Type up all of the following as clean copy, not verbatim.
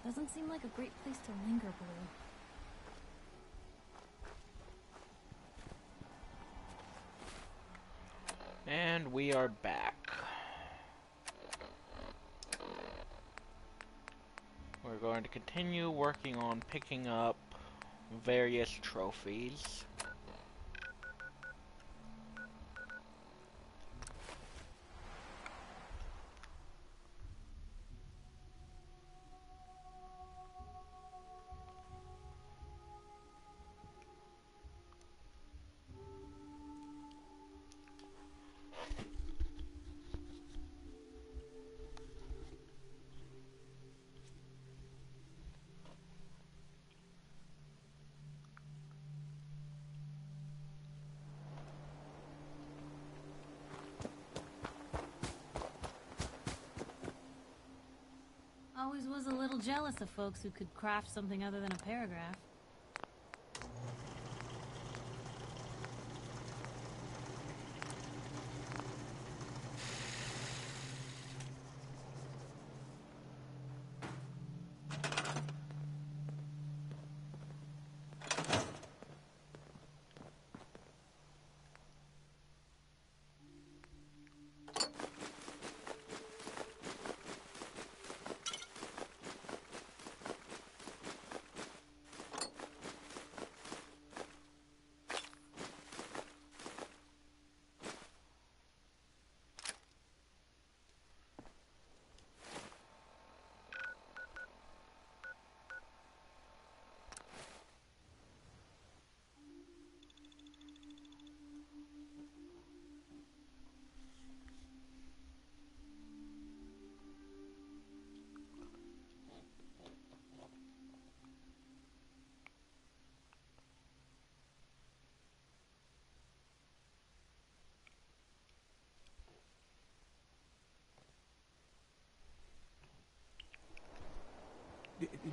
Doesn't seem like a great place to linger, Blue. And we are back. We're going to continue working on picking up various trophies. Always was a little jealous of folks who could craft something other than a paragraph.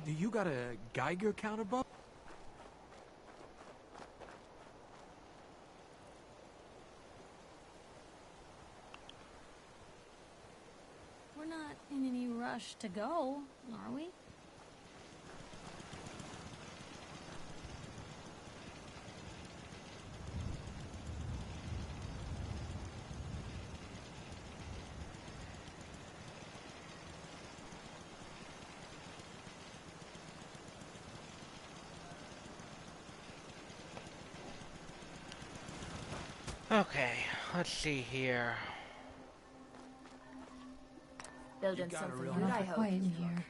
Do you got a Geiger counter, Bub? We're not in any rush to go, are we? Okay, let's see here. Building got a something real good, I Awful hope. quiet in here.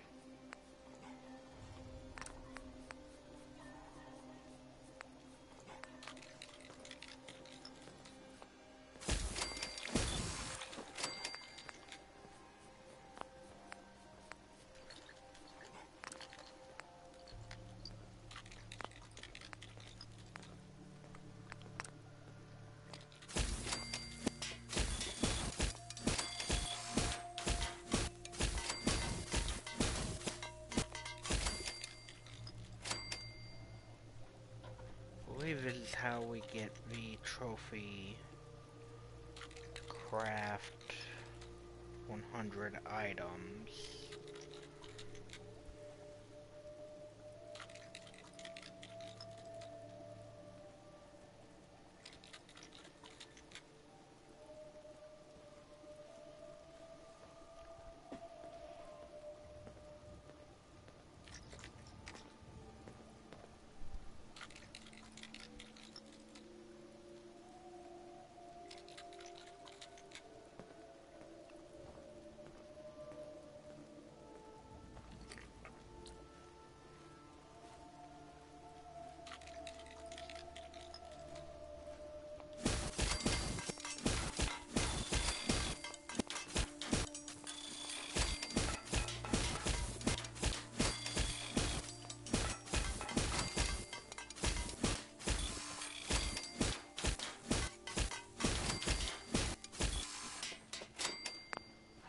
I believe this is how we get the trophy to craft 100 items.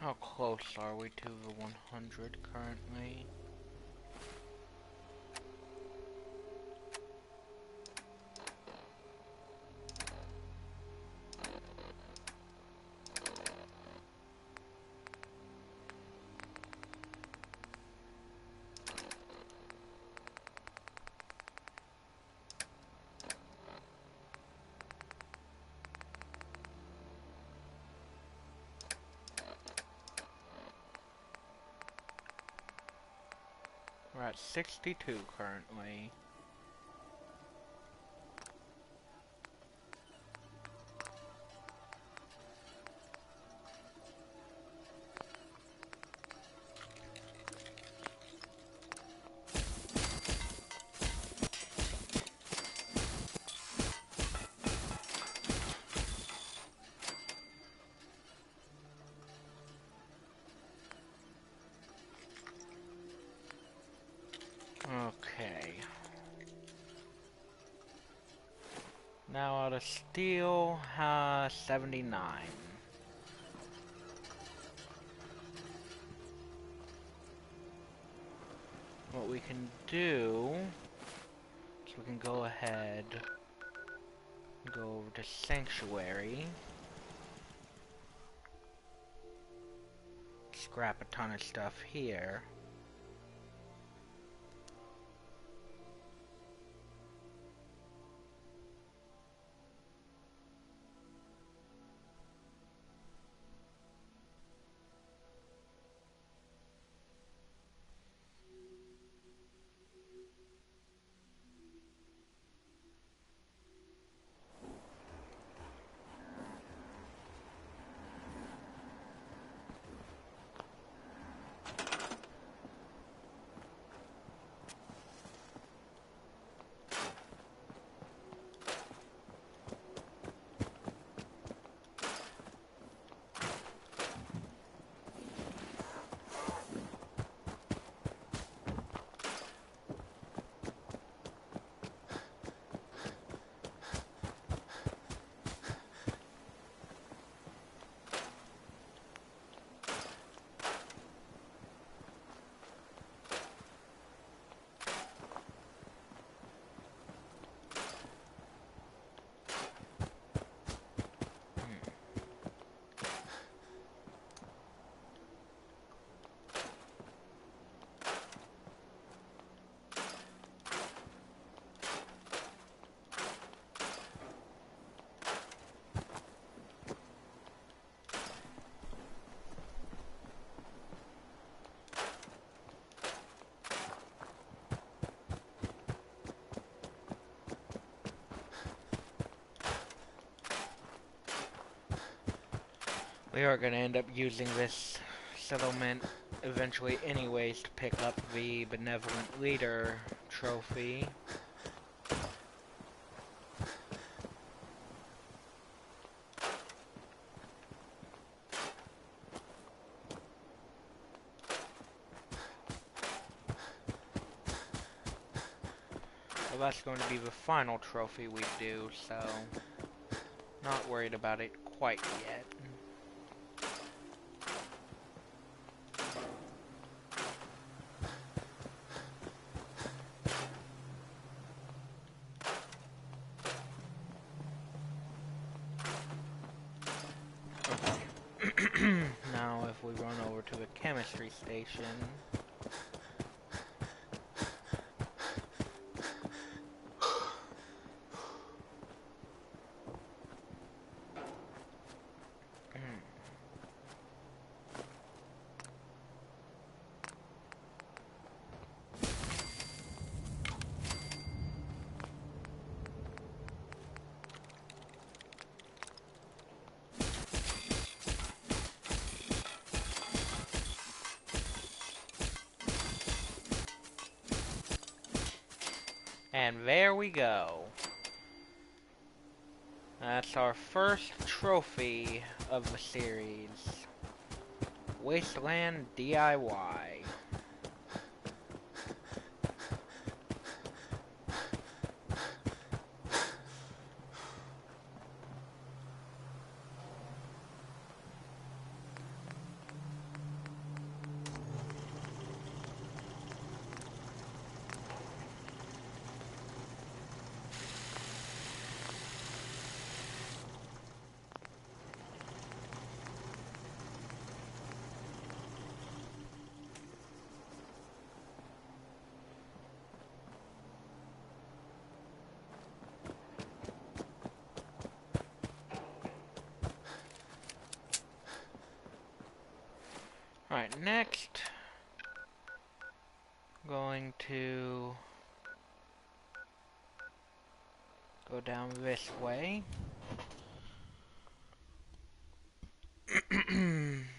How close are we to the 100 currently? We're at 62 currently. Okay. Now out of steel has 79. What we can do is we can go ahead and go over to Sanctuary. Scrap a ton of stuff here. We are going to end up using this settlement eventually anyways to pick up the Benevolent Leader trophy. So that's going to be the final trophy we do, so not worried about it quite yet. Now if we run over to the chemistry station, and there we go. That's our first trophy of the series. Wasteland DIY. Alright, next, going to go down this way.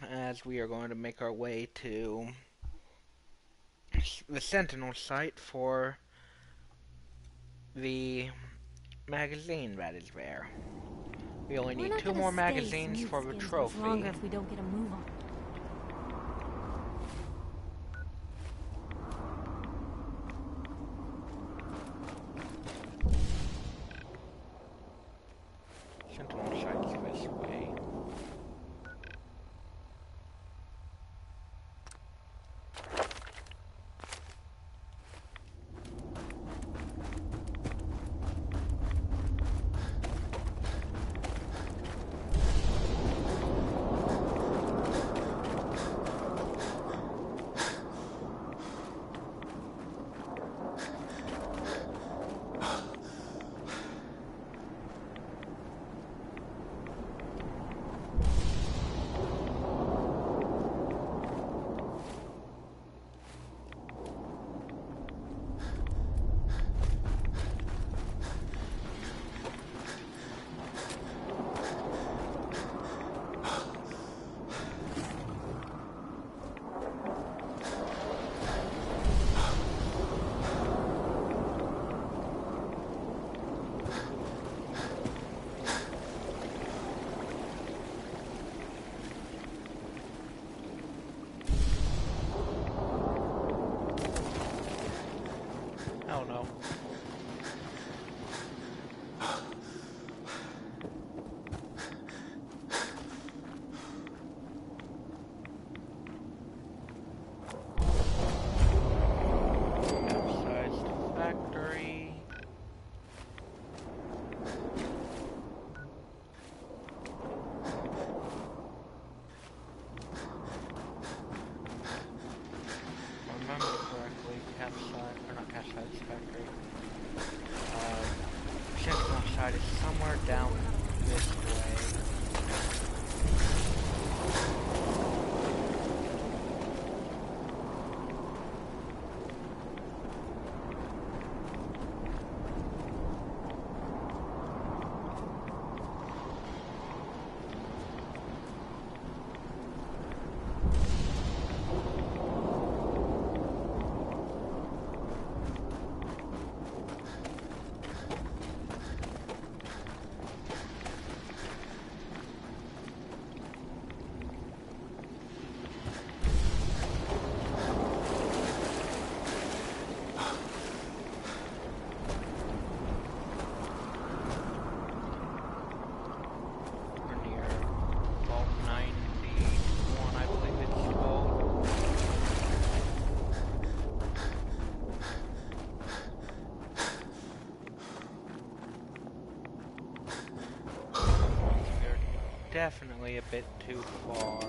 As we are going to make our way to the Sentinel site for the magazine that is there. We only We're need not 2 gonna more stay magazines smooth for the skins much trophy. longer if we don't get a move on. Sentinel site's this way. Oh no. Outside the factory. If I remember correctly, Capside, or not Capside's factory. Sentinel side is somewhere down this way. We're near Vault 91, I believe it's called. We're definitely a bit too far.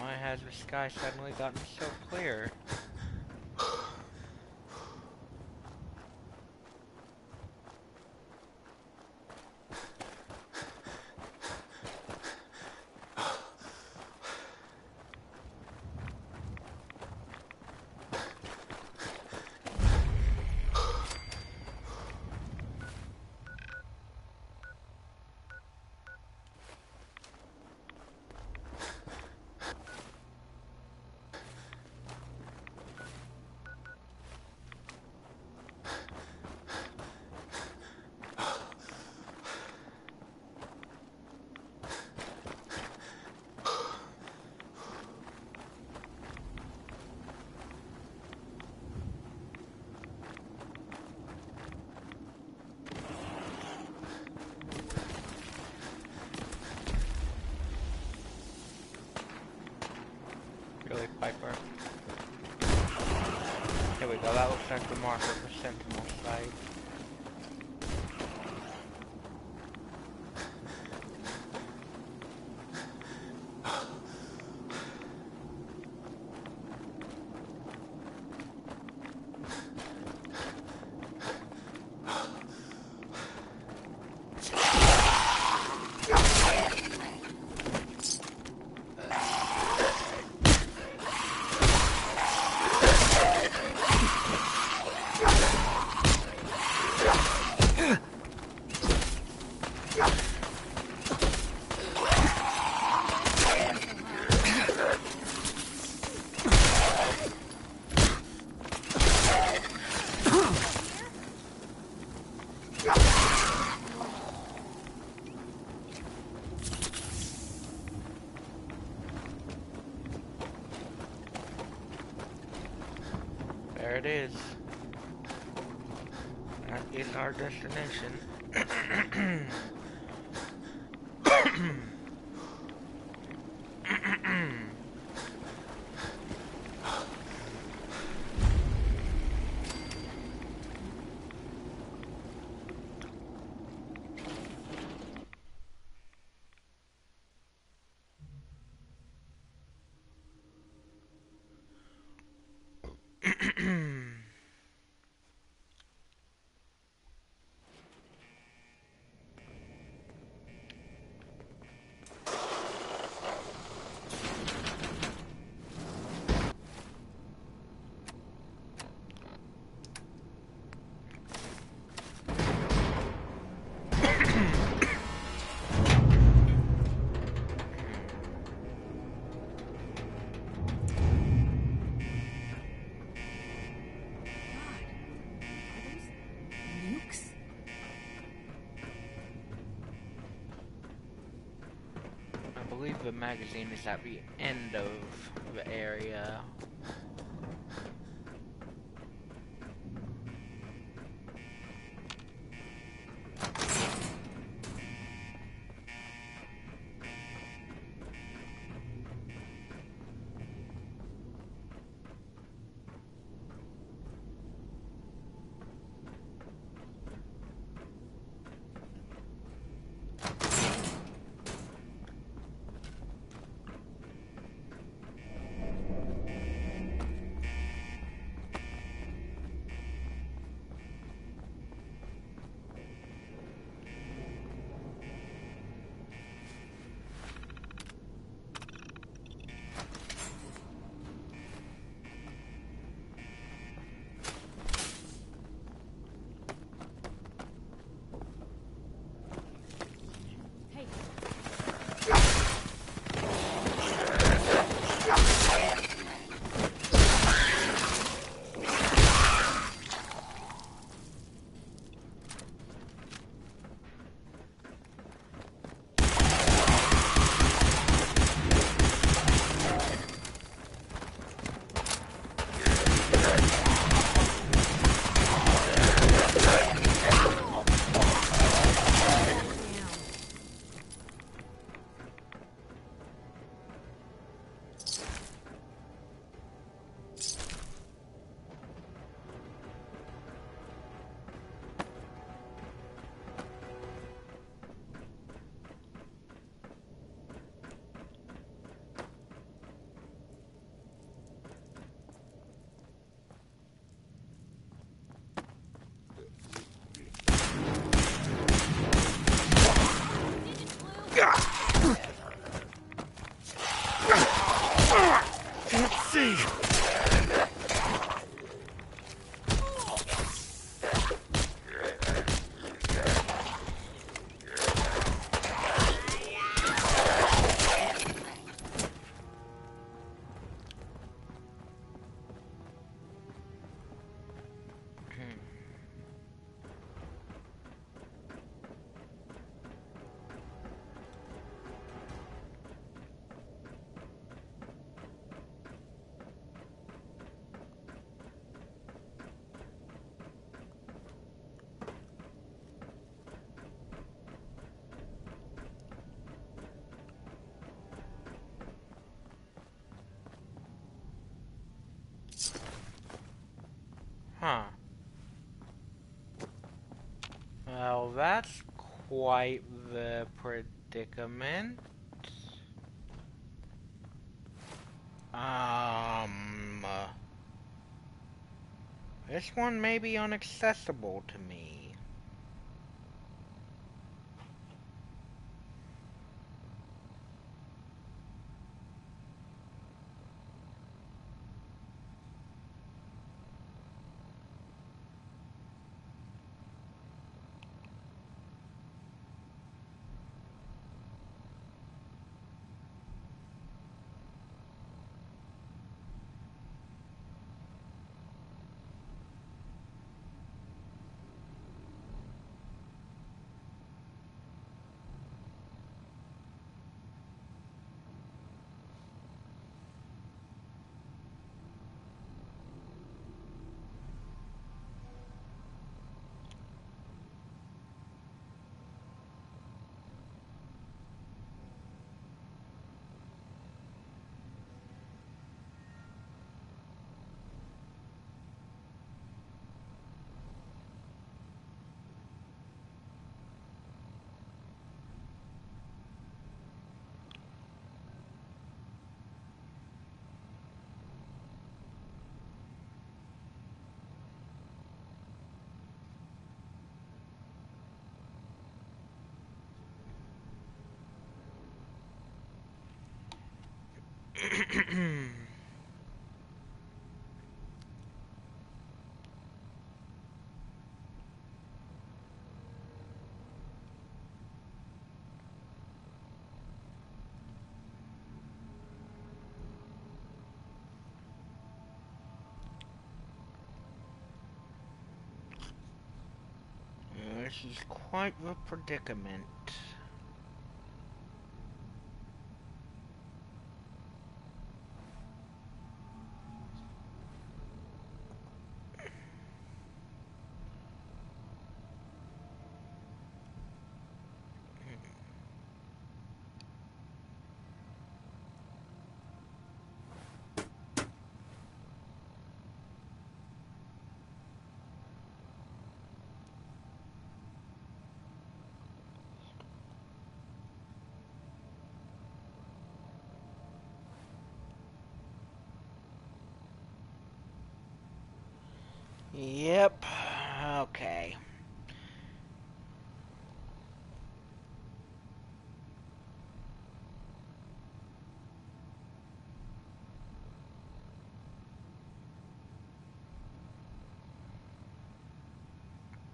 Why has the sky suddenly gotten so clear? Really, Piper? Here we go, that looks like the marker for Sentinel site. There it is. That is our destination. Nukes? I believe the magazine is at the end of the area. Huh. Well, that's quite the predicament. This one may be inaccessible to me. This is quite the predicament. Yep. Okay.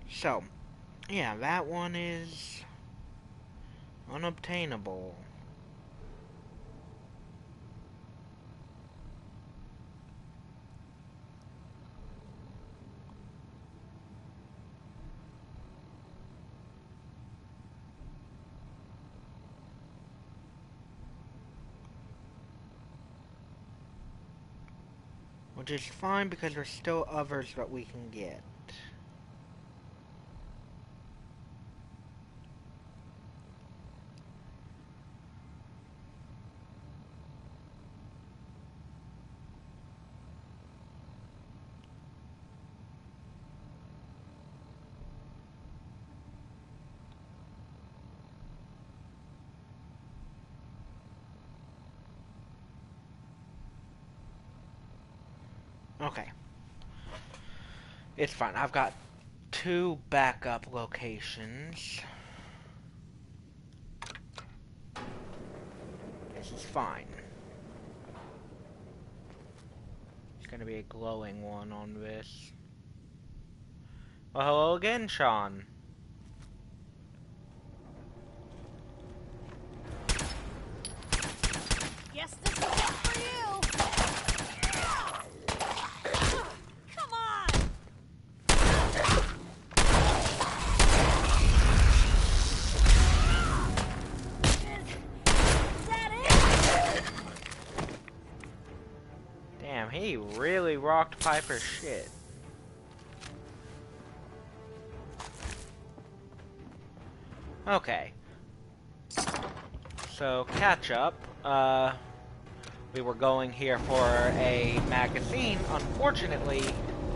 So, yeah, that one is unobtainable. Which is fine because there's still others that we can get. Okay. It's fine. I've got 2 backup locations. This is fine. gonna be a glowing one on this. Well, hello again, Sean. Guess this is it for you. Come on. Is that it? Damn, he really rocked Piper's shit. Okay. So, catch up. We were going here for a magazine. Unfortunately,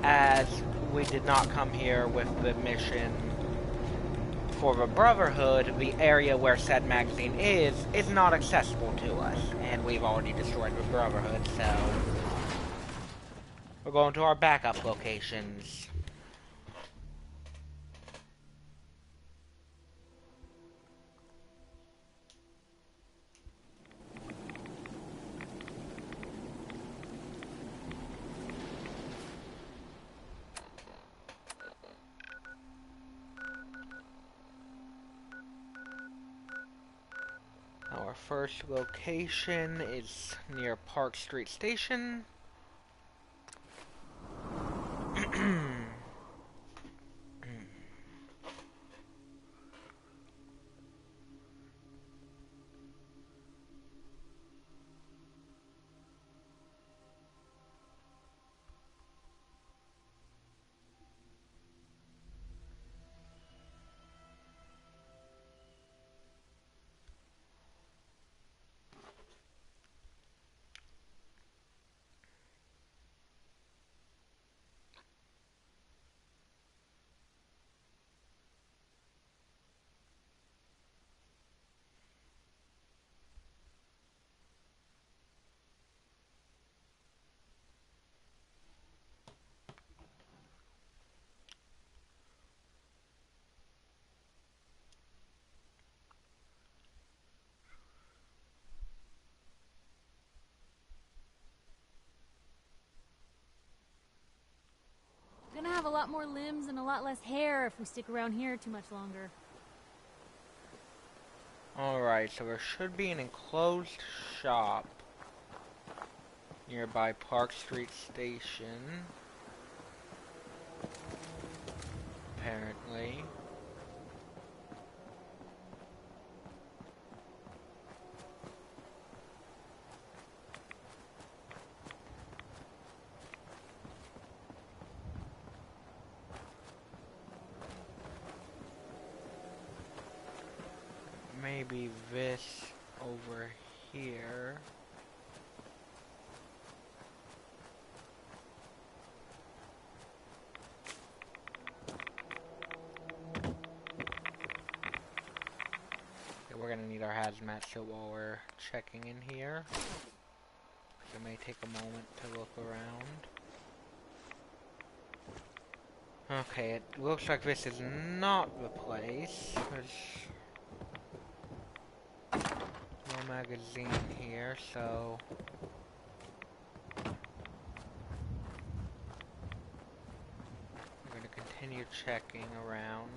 as we did not come here with the mission for the Brotherhood, the area where said magazine is not accessible to us. And we've already destroyed the Brotherhood, so we're going to our backup locations. Our first location is near Park Street Station. We're gonna have a lot more limbs and a lot less hair if we stick around here too much longer. Alright, so there should be an enclosed shop nearby Park Street Station. Apparently. Maybe this over here. Okay, we're gonna need our hazmat suit while we're checking in here. It may take a moment to look around. Okay, it looks like this is not the place. There's no magazine here, so we're going to continue checking around.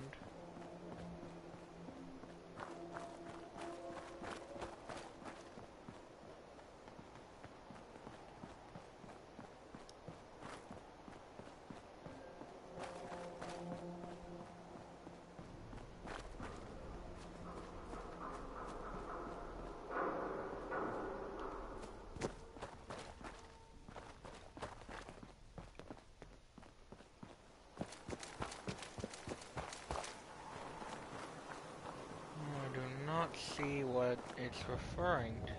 See what it's referring to.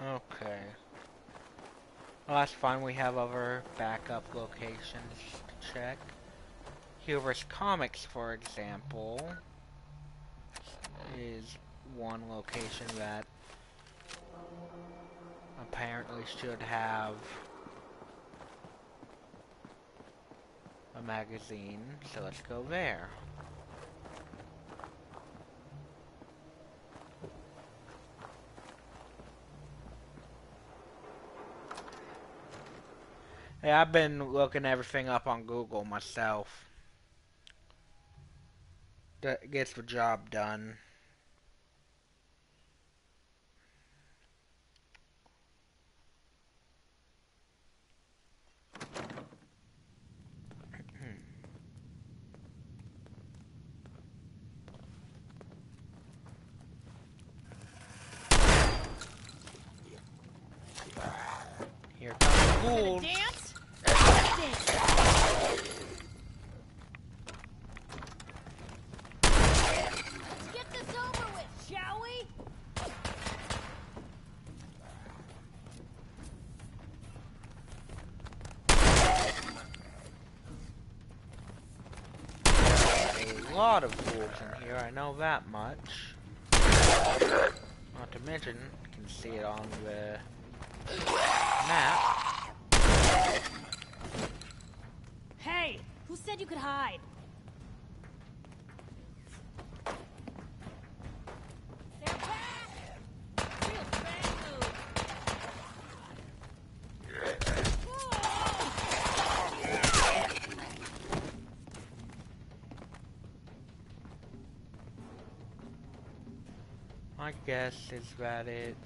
Okay. Well, that's fine. We have other backup locations to check. Hubris Comics, for example. Let's is one location that apparently should have a magazine, so let's go there. Hey, I've been looking everything up on Google myself. That gets the job done. Here comes the ghouls. Dance? Dance. Let's get this over with, shall we? A lot of ghouls in here, I know that much. Not to mention, you can see it on the map. Hey, who said you could hide? They're back! Real bad move. I guess is that it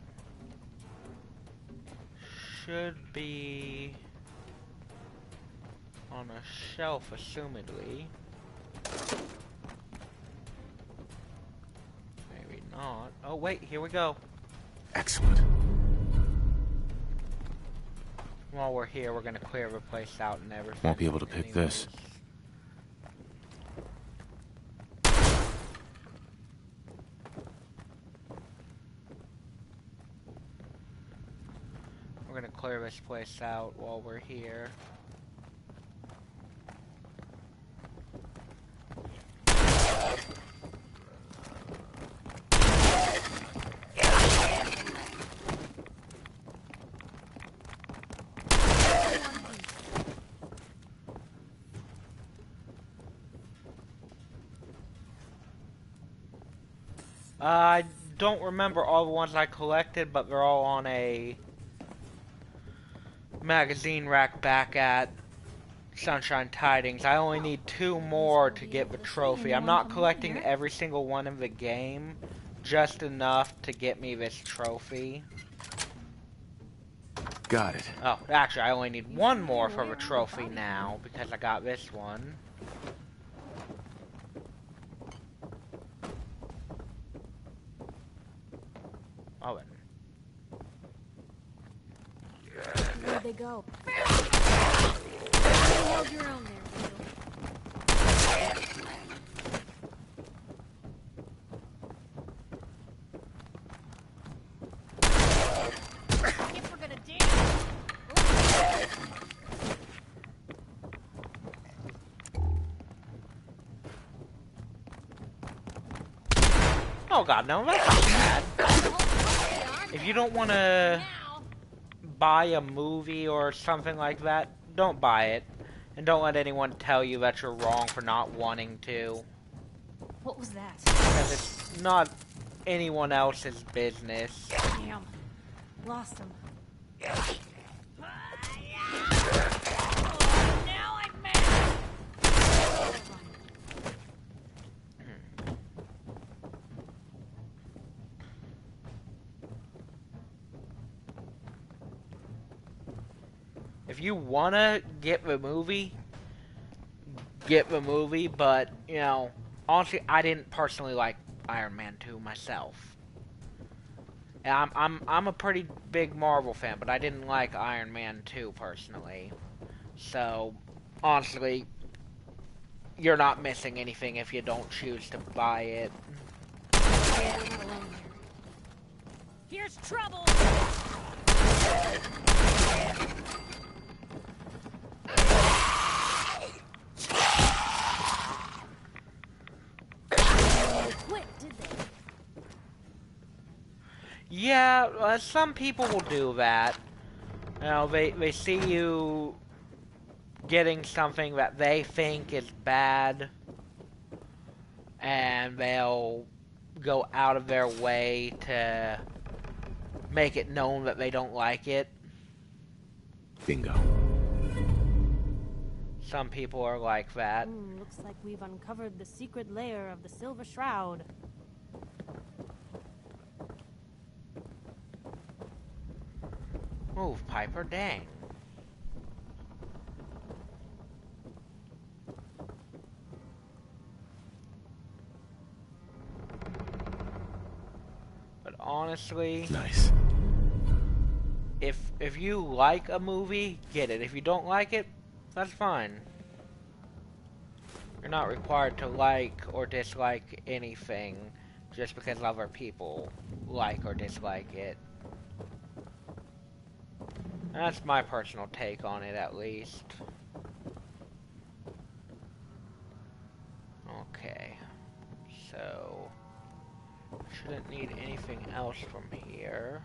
should be on a shelf, assumedly. Maybe not. Oh wait, here we go. Excellent. While we're here, we're gonna clear the place out and everything. Won't be able to pick this. We're gonna clear this place out while we're here. I don't remember all the ones I collected, but they're all on a magazine rack back at Sunshine Tidings. I only need 2 more to get the trophy. I'm not collecting every single one in the game, just enough to get me this trophy. Got it. Oh, actually, I only need 1 more for the trophy now, because I got this one. Oh, and Where'd they go? You held your own there, if we're gonna dance. oh god, no, that's not bad. If you don't want to buy a movie or something like that, don't buy it. And don't let anyone tell you that you're wrong for not wanting to. What was that? Because it's not anyone else's business. Damn. Lost him. Oh, now I'm mad. If you wanna get the movie, but, you know, honestly, I didn't personally like Iron Man 2 myself. And I'm a pretty big Marvel fan, but I didn't like Iron Man 2 personally. So, honestly, you're not missing anything if you don't choose to buy it. Here's trouble. Quit, did they? Yeah, some people will do that. You know, they see you getting something that they think is bad, and they'll go out of their way to make it known that they don't like it. Bingo. Some people are like that. Looks like we've uncovered the secret layer of the Silver Shroud. Move, Piper, dang. But honestly, Nice. if you like a movie, get it. If you don't like it, that's fine. You're not required to like or dislike anything just because other people like or dislike it. That's my personal take on it, at least. Okay. So, shouldn't need anything else from here.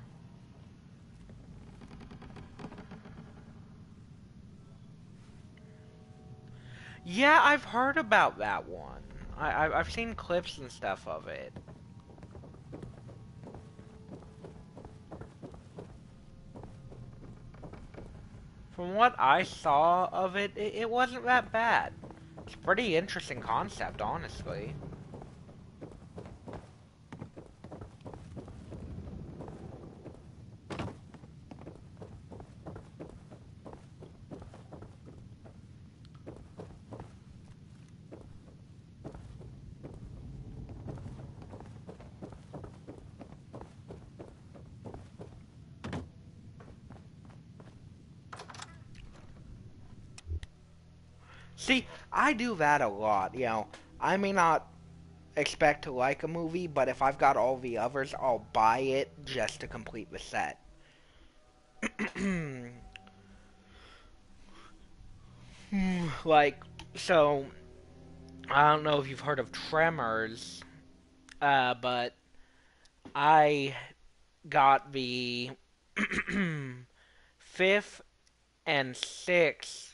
Yeah, I've heard about that one. I've seen clips and stuff of it. From what I saw of it, it wasn't that bad. It's a pretty interesting concept, honestly. See, I do that a lot, you know. I may not expect to like a movie, but if I've got all the others, I'll buy it just to complete the set. Like, so, I don't know if you've heard of Tremors, but I got the fifth and sixth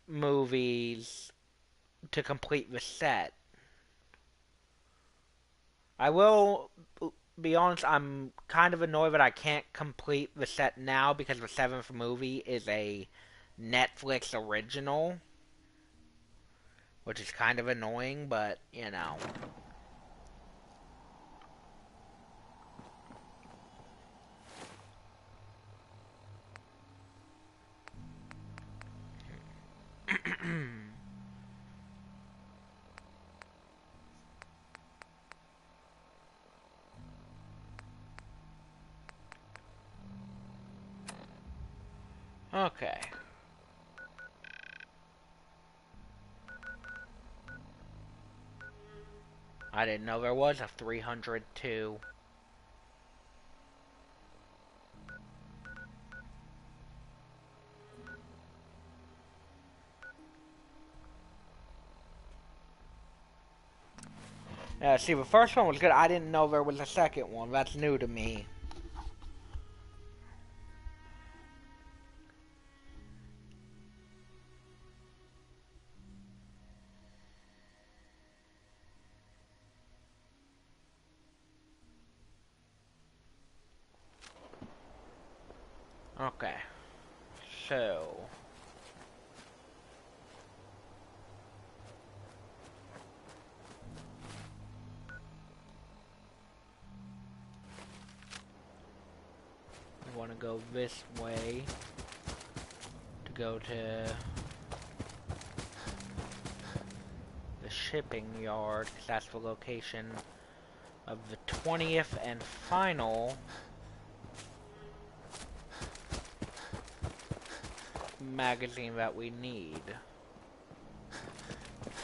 movies to complete the set. I will be honest, I'm kind of annoyed that I can't complete the set now because the seventh movie is a Netflix original, which is kind of annoying, but, you know. Okay. I didn't know there was a 302. See, the first one was good. I didn't know there was a second one. That's new to me. Okay. So... we want to go this way to go to the shipping yard, because that's the location of the 20th and final magazine that we need.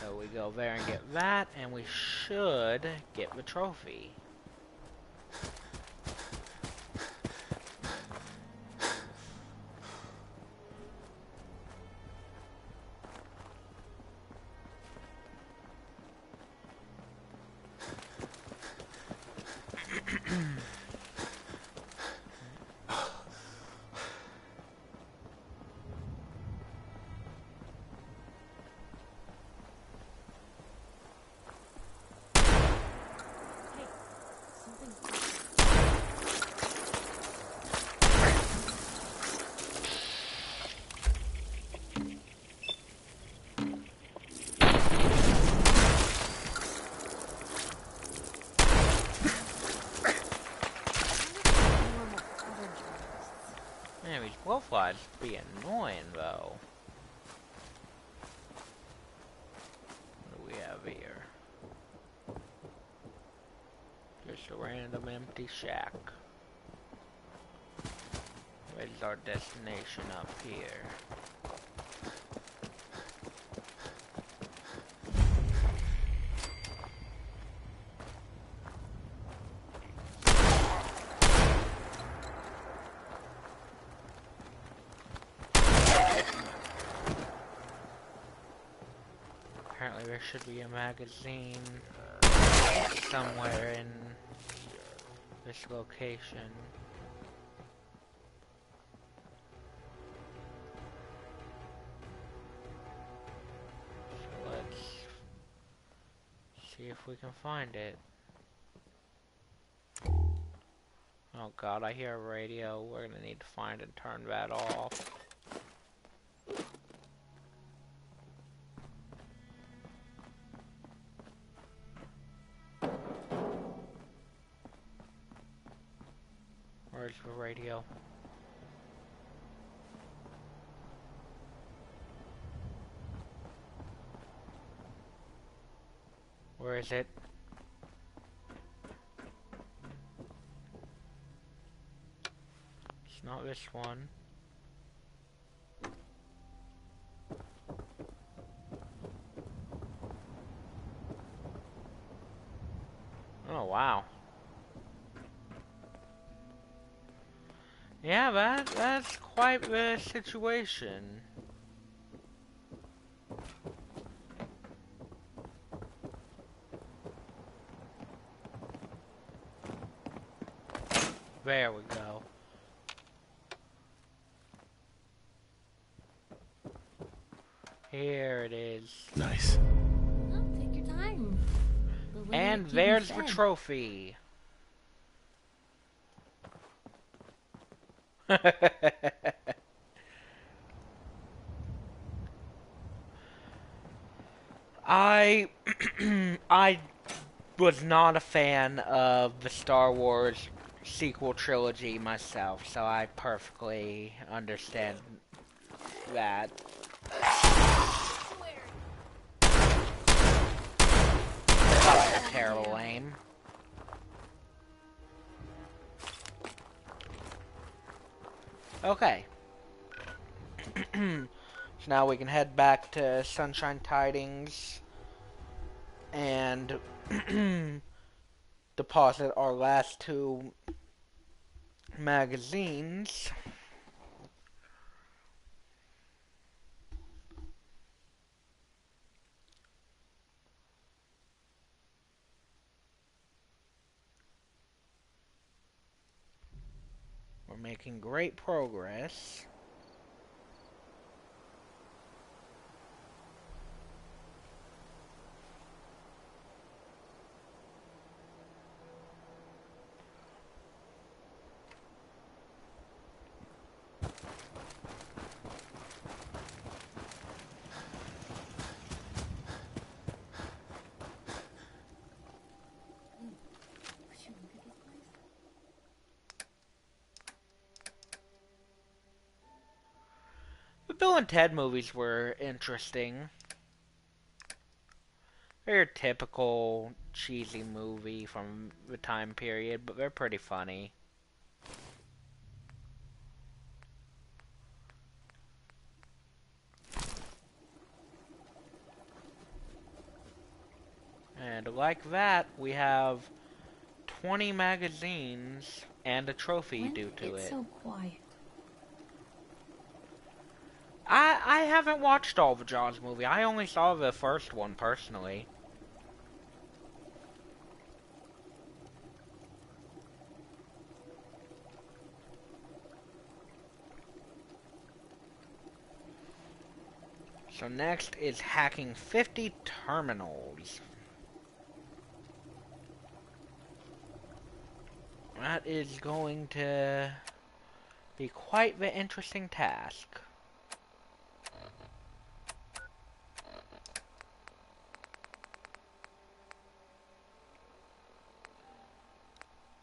So we go there and get that, and we should get the trophy. guys be annoying, though. What do we have here? Just a random empty shack. Where's our destination up here? Apparently there should be a magazine somewhere in this location. So let's see if we can find it. Oh god, I hear a radio. We're gonna need to find and turn that off. Where's the radio? Where is it? It's not this one. Oh wow. Yeah, that's quite the situation. There we go. Here it is. Nice. Well, take your time. But when And you're there's getting the fed. trophy. I I was not a fan of the Star Wars sequel trilogy myself, so I perfectly understand that. That was a terrible aim. Okay. So now we can head back to Sunshine Tidings and deposit our last two magazines. We're making great progress. Should we look at this place? The Bill and Ted movies were interesting. They're a typical cheesy movie from the time period, but they're pretty funny. And like that, we have 20 magazines and a trophy When due to it's it. so quiet. I haven't watched all the Jaws movie. I only saw the first one personally. So next is hacking 50 terminals. That is going to be quite the interesting task.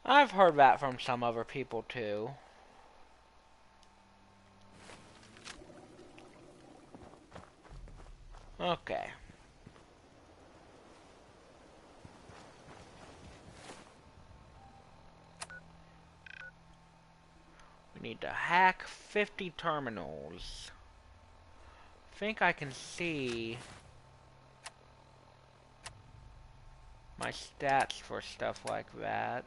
I've heard that from some other people too. Okay. We need to hack 50 terminals. Think I can see my stats for stuff like that.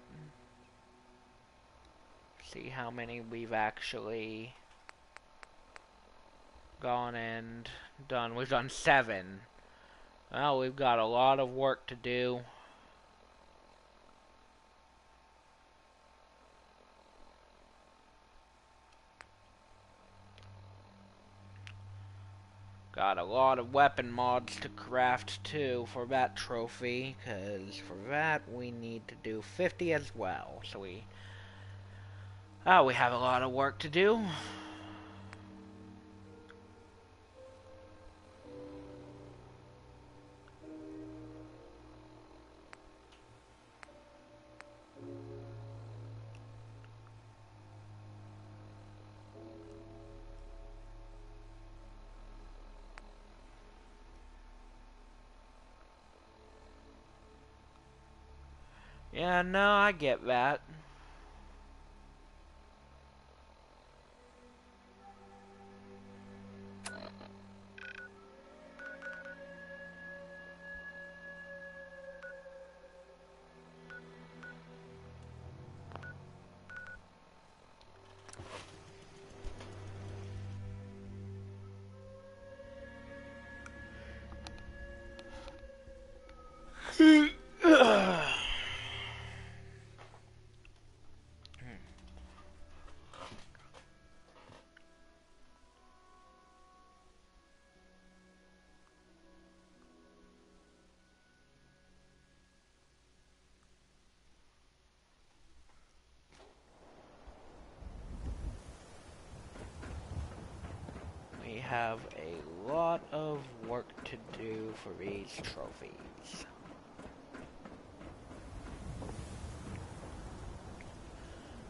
See how many we've actually gone and done. We've done 7. Well, we've got a lot of work to do. Got a lot of weapon mods to craft too for that trophy, because for that we need to do 50 as well. So we have a lot of work to do. Yeah, no, I get that. We have a lot of work to do for these trophies.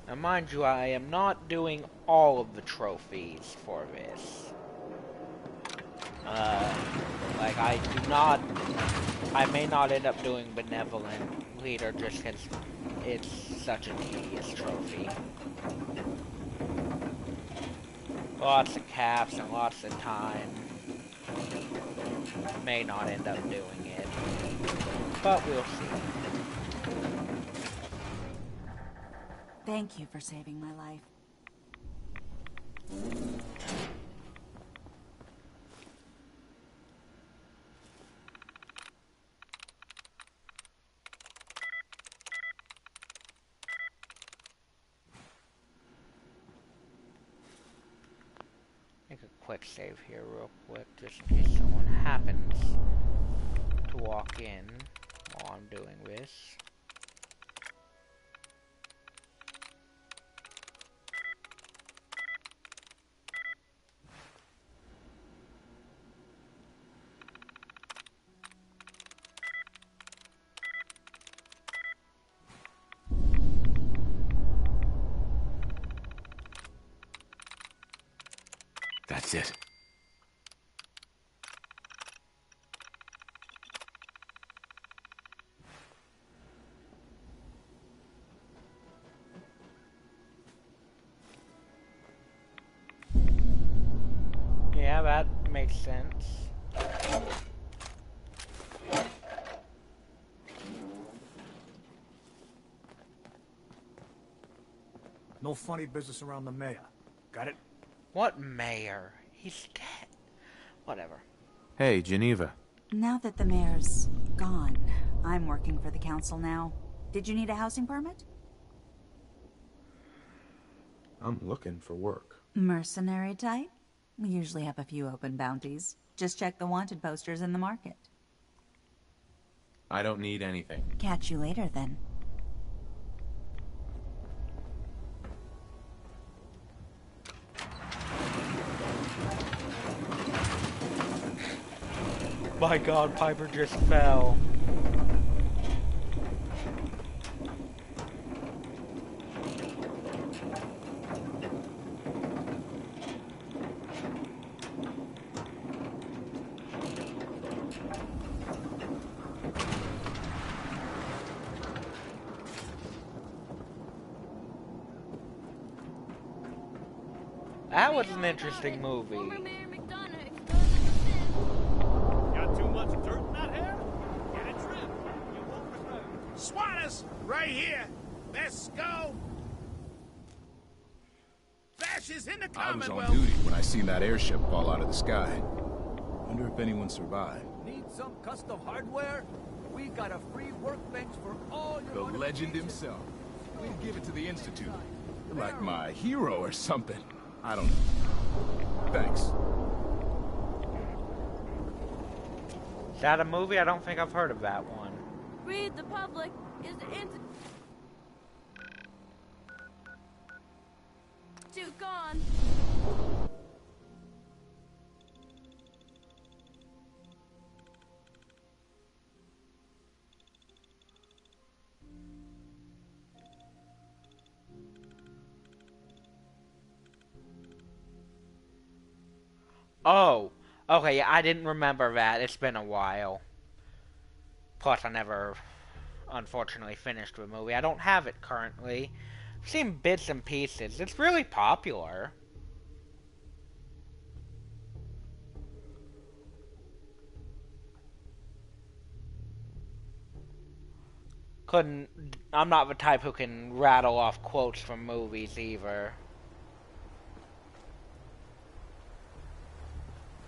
Now mind you, I am not doing all of the trophies for this. Like I may not end up doing Benevolent Leader just because it's such a tedious trophy. Lots of caps and lots of time. May not end up doing it, but we'll see. Thank you for saving my life. Make a quick save here real quick, just in case someone happens to walk in while I'm doing this. That's it. Yeah, that makes sense. No funny business around the mayor. Got it? What mayor? He's dead. Whatever. Hey, Geneva. Now that the mayor's gone, I'm working for the council now. Did you need a housing permit? I'm looking for work. Mercenary type? We usually have a few open bounties. Just check the wanted posters in the market. I don't need anything. Catch you later, then. My God, Piper just fell. That was an interesting movie. Former Mayor McDonough exposed the sin. Got too much dirt in that hair? Get it trimmed. You won't regret it. Swatters, right here. Let's go. Fascists in the I was Commonwealth. on duty when I seen that airship fall out of the sky. Wonder if anyone survived. Need some custom hardware? We got a free workbench for all your The legend modifications. himself. We'd give it to the Institute. You're like my hero or something. I don't know. Thanks. Is that a movie? I don't think I've heard of that one. Read the public is into gone. Oh, okay, yeah, I didn't remember that. It's been a while. Plus, I never, unfortunately, finished the movie. I don't have it currently. I've seen bits and pieces. It's really popular. I'm not the type who can rattle off quotes from movies either.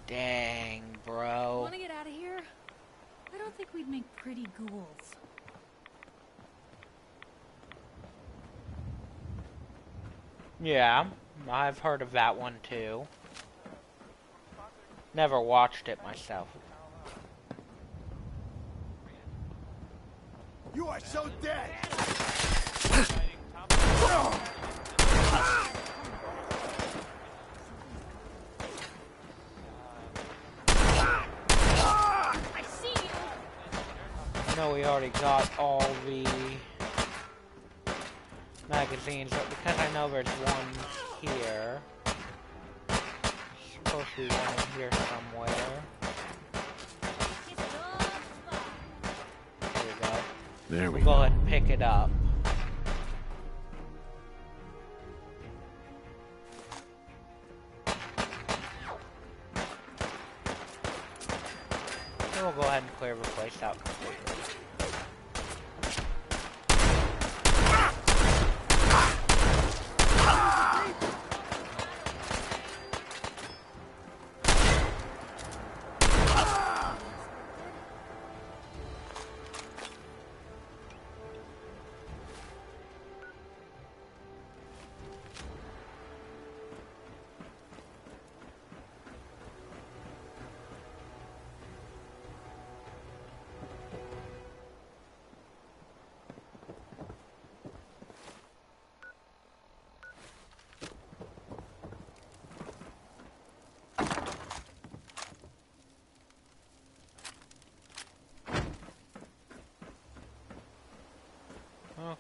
Dang, bro. Want to get out of here? I don't think we'd make pretty ghouls. Yeah, I've heard of that one too. Never watched it myself. You are so dead. I see you. I know we already got all the magazines, but because I know there's one here, there's supposed to be one in here somewhere. There we go. There we We'll go go. ahead and pick it up. Then we'll go ahead and clear the place out completely. Okay.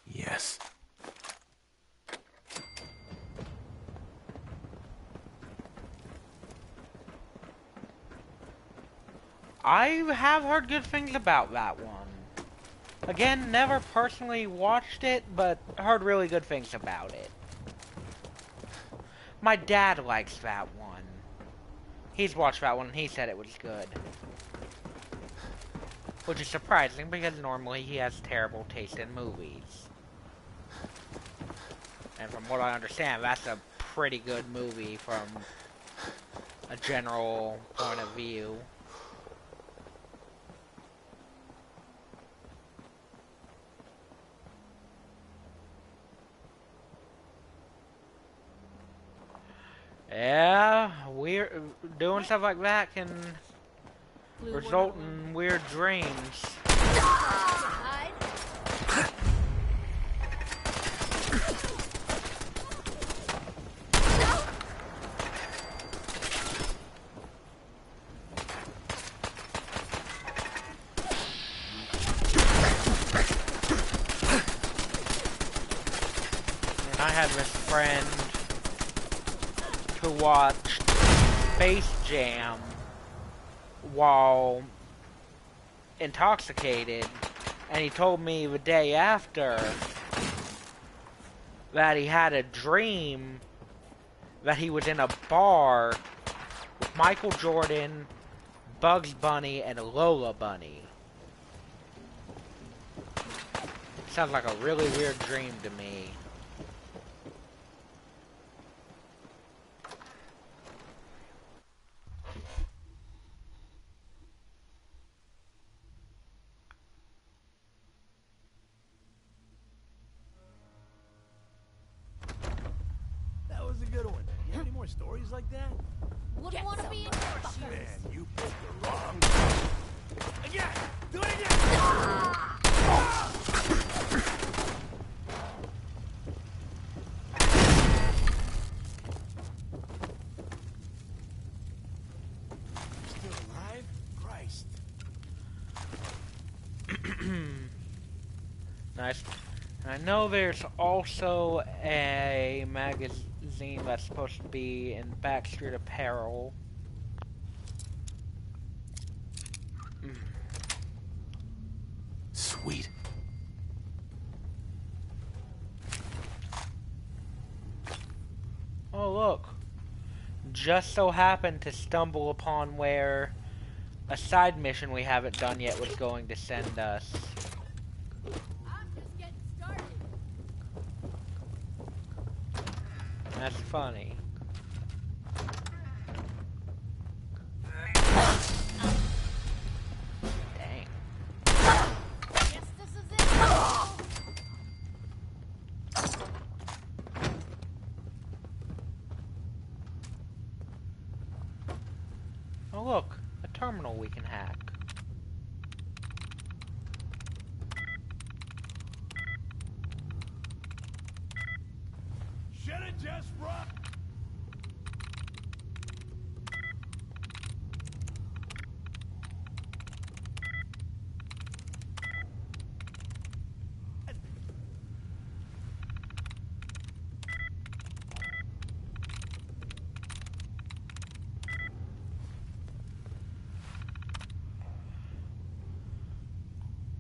Yes. I have heard good things about that one. Again, never personally watched it, but heard really good things about it. My dad likes that one. He's watched that one and he said it was good. Which is surprising because normally he has terrible taste in movies. And from what I understand, that's a pretty good movie from a general point of view. Yeah, weird doing stuff like that can result in weird dreams. Hide. And I had this friend who watched Space Jam while intoxicated, and he told me the day after that he had a dream that he was in a bar with Michael Jordan, Bugs Bunny, and Lola Bunny. Sounds like a really weird dream to me. That was a good one. You have any more stories like that? Wouldn't want to be in fuckers. Man, you picked the wrong... Again! Do it again! Still alive? Christ. Nice. I know there's also a magazine that's supposed to be in Backstreet Apparel. Sweet. Oh, look. Just so happened to stumble upon where a side mission we haven't done yet was going to send us. I'm just getting started. That's funny. Dang. Guess this is it. Oh, look. A terminal we can hack. Should've just run!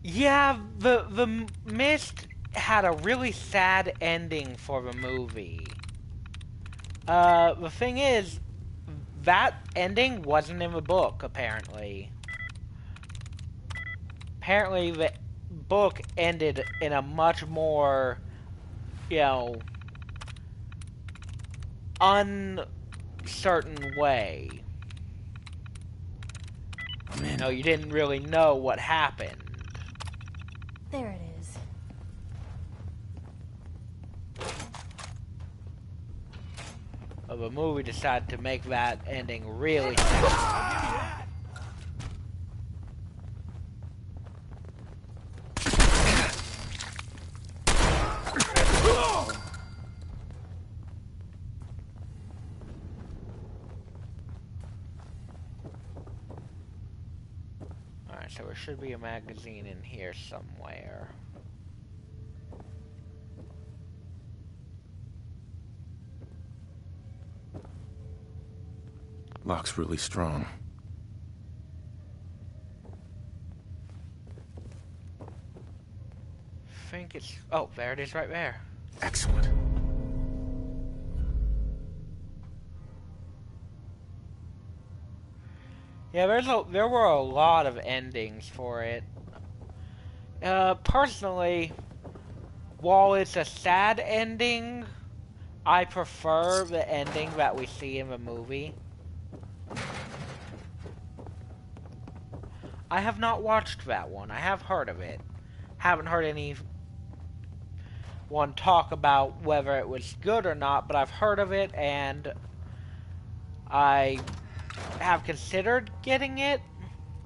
Yeah, the Mist had a really sad ending for the movie. The thing is, that ending wasn't in the book, apparently. Apparently, the book ended in a much more, you know, uncertain way. You know, you didn't really know what happened. There it is. The movie decided to make that ending really sad. Alright, so there should be a magazine in here somewhere. Lock's really strong. Think it's... Oh, there it is right there. Excellent. Yeah, there were a lot of endings for it. Personally, while it's a sad ending, I prefer the ending that we see in the movie. I have not watched that one. I have heard of it. Haven't heard anyone talk about whether it was good or not, but I've heard of it, and I have considered getting it,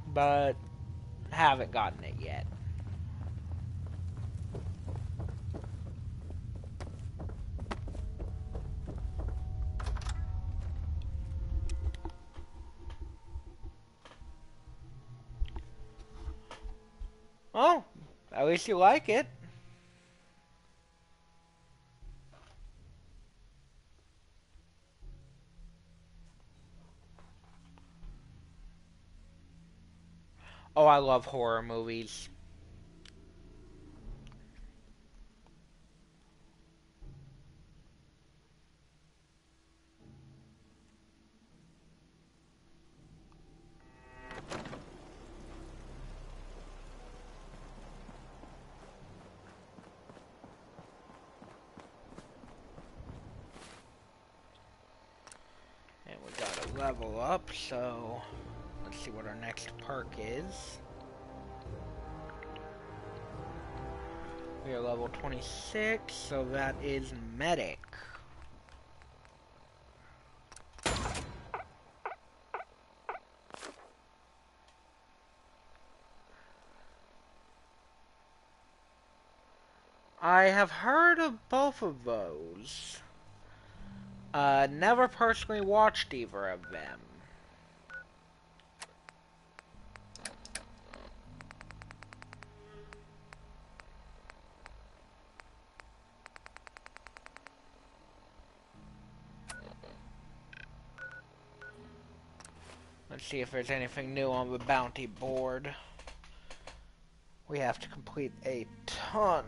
but haven't gotten it yet. Oh, at least you like it. Oh, I love horror movies. And we gotta level up, so let's see what our next perk is. We are level 26, so that is Medic. I have heard of both of those. Never personally watched either of them. Let's see if there's anything new on the bounty board. We have to complete a ton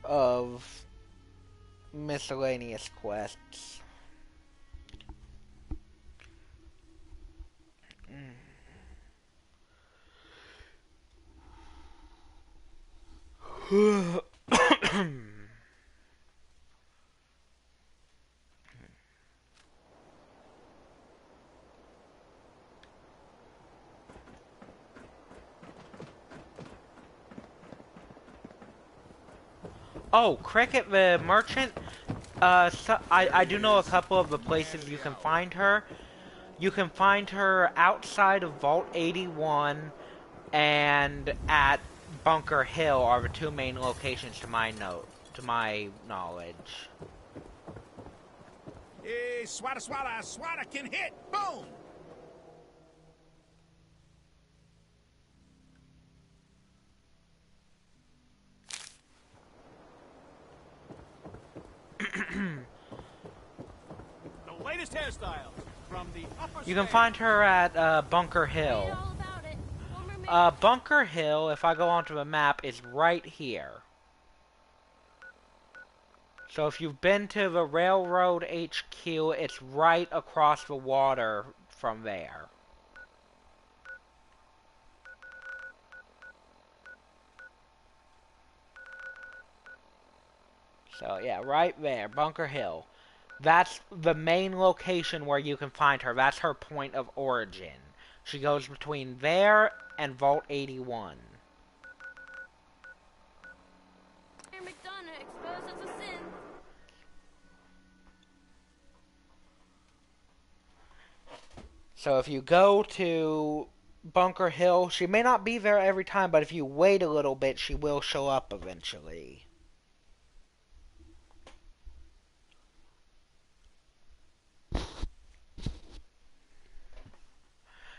of miscellaneous quests. Oh, Cricket the merchant. So I do know a couple of the places you can find her. You can find her outside of Vault 81 and at Bunker Hill are the two main locations to my knowledge. Hey, swata, swata, swata can hit! Boom! The latest hairstyle from the upper You can find her at Bunker Hill. Read all about it. Former Bunker Hill, if I go onto the map, is right here. So if you've been to the Railroad HQ, it's right across the water from there. So yeah, right there, Bunker Hill. That's the main location where you can find her. That's her point of origin. She goes between there and Vault 81. McDonough exposed as a sin. So if you go to Bunker Hill, she may not be there every time, but if you wait a little bit, she will show up eventually.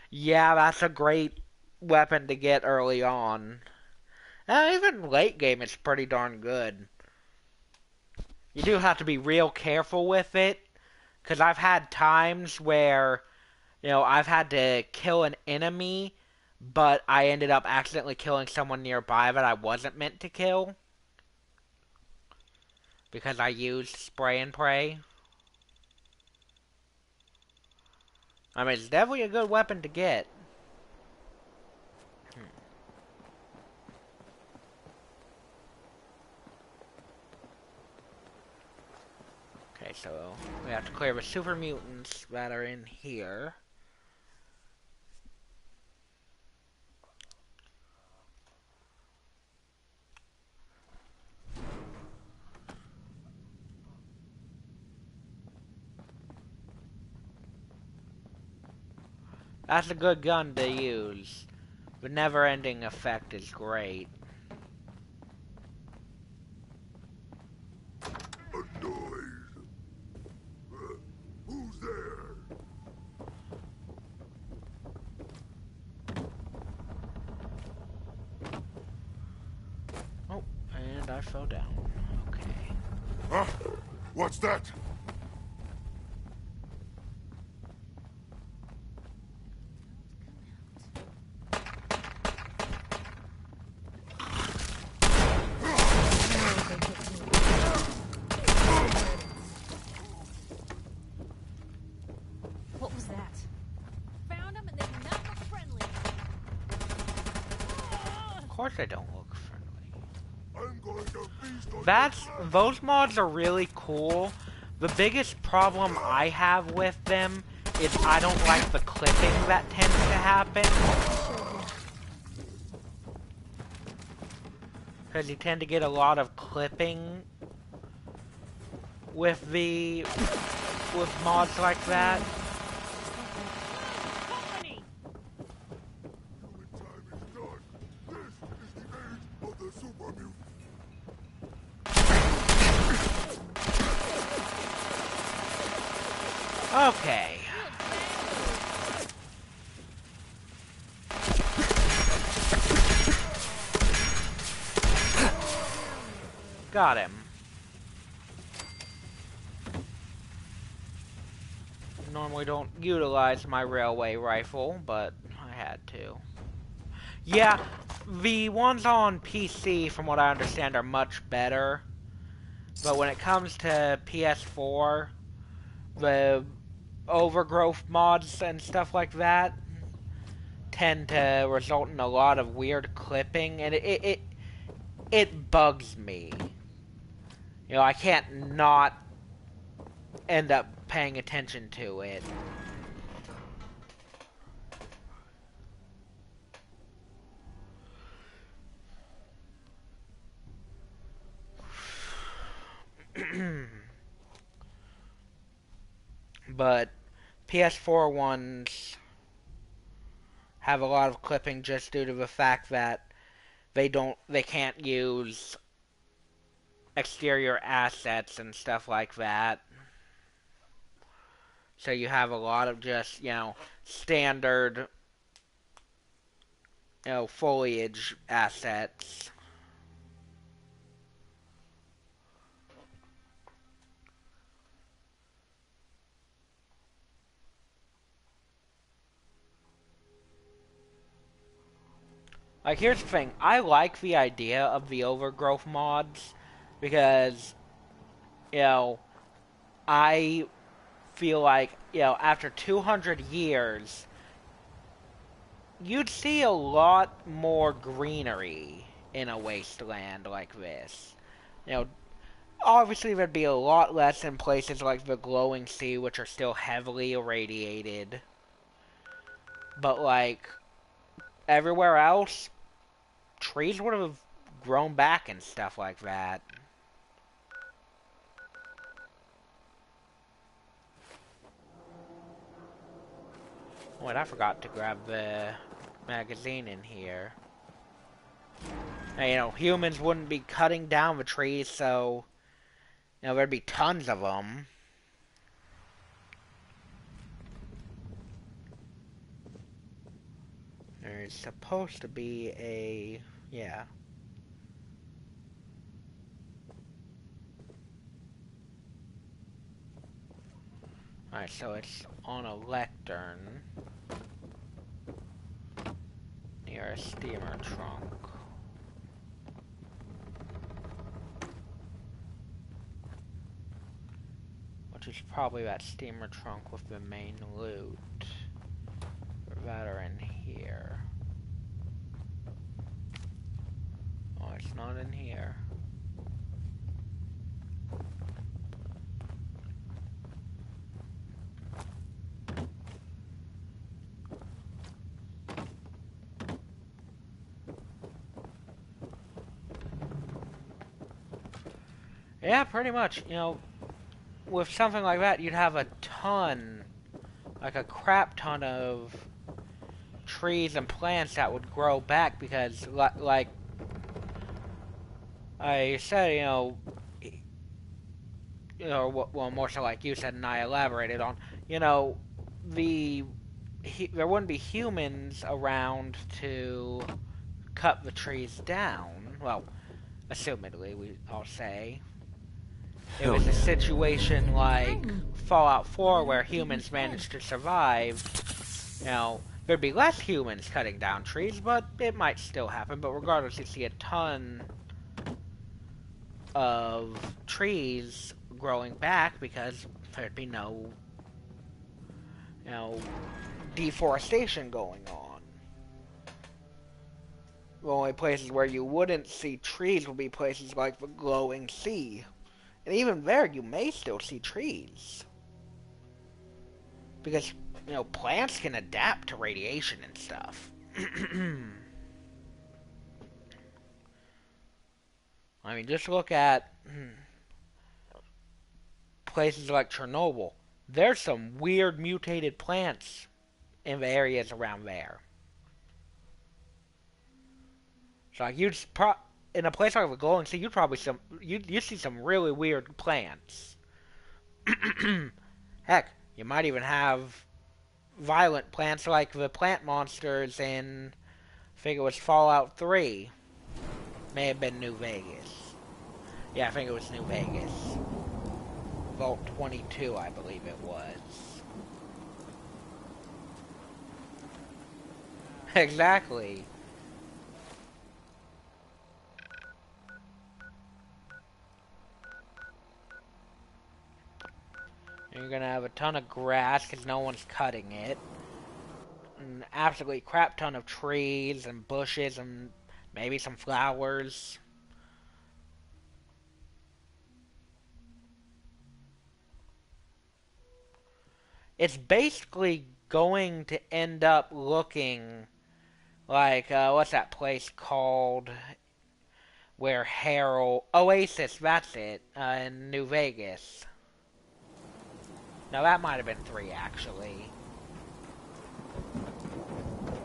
Yeah, that's a great weapon to get early on. Even late game, it's pretty darn good. You do have to be real careful with it, because I've had times where, I've had to kill an enemy, but I ended up accidentally killing someone nearby that I wasn't meant to kill, because I used spray and pray. I mean, it's definitely a good weapon to get. Okay, so we have to clear the super mutants that are in here. That's a good gun to use. The never-ending effect is great. A noise. Who's there? Oh, and I fell down. Okay. Huh? What's that? course they don't look friendly. I'm going to feast on Those mods are really cool. The biggest problem I have with them is I don't like the clipping that tends to happen. Because you tend to get a lot of clipping with mods like that. human time is done. This is the age of the super mutant. Okay. Got him. Normally don't utilize my railway rifle, but I had to. Yeah, the ones on PC, from what I understand, are much better. But when it comes to PS4, the overgrowth mods and stuff like that tend to result in a lot of weird clipping, and it bugs me. You know, I can't not end up paying attention to it. But PS4 ones have a lot of clipping just due to the fact that they can't use exterior assets and stuff like that. So you have a lot of just, standard, foliage assets. Like, here's the thing. I like the idea of the overgrowth mods because, I feel like, after 200 years, you'd see a lot more greenery in a wasteland like this. Obviously there'd be a lot less in places like the glowing sea, which are still heavily irradiated. But, like, everywhere else, trees would have grown back and stuff like that. Wait, I forgot to grab the magazine in here. Now, humans wouldn't be cutting down the trees, so, there'd be tons of them. There's supposed to be a... yeah. Alright, so it's on a lectern near a steamer trunk. Which is probably that steamer trunk with the main loot. That are in here. Oh, it's not in here. Yeah, pretty much. With something like that, you'd have a ton, like a crap ton of trees and plants that would grow back because, like I said, well, more so like you said and I elaborated on, there wouldn't be humans around to cut the trees down. Well, assumedly, I'll say. It was a situation like Fallout 4 where humans managed to survive. There'd be less humans cutting down trees, but it might still happen. But regardless, you'd see a ton of trees growing back because there'd be no, deforestation going on. The only places where you wouldn't see trees would be places like the glowing sea. And even there, you may still see trees. Because, you know, plants can adapt to radiation and stuff. I mean, just look at places like Chernobyl. There's some weird mutated plants in the areas around there. So like in a place like the glowing sea, you see some really weird plants. Heck, you might even have violent plants like the plant monsters in, I think it was Fallout 3. May have been New Vegas. Yeah, I think it was New Vegas. Vault 22, I believe it was. Exactly. You're gonna have a ton of grass because no one's cutting it. An absolutely crap ton of trees and bushes and maybe some flowers. It's basically going to end up looking like, what's that place called? Where Harold... Oasis, that's it, in New Vegas. No, that might have been 3, actually.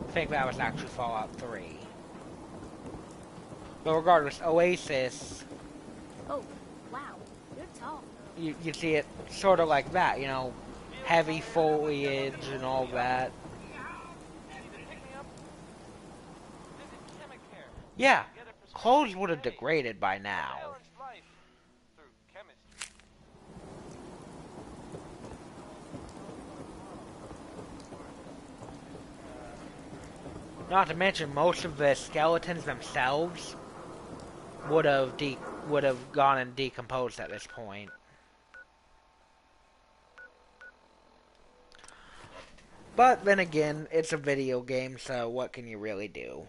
I think that was actually Fallout 3. But regardless, Oasis... Oh, wow. You're tall. You see it sort of like that, you know, heavy foliage and all that. Yeah, clothes would have degraded by now. Not to mention, most of the skeletons themselves would have gone and decomposed at this point. But then again, it's a video game, so what can you really do?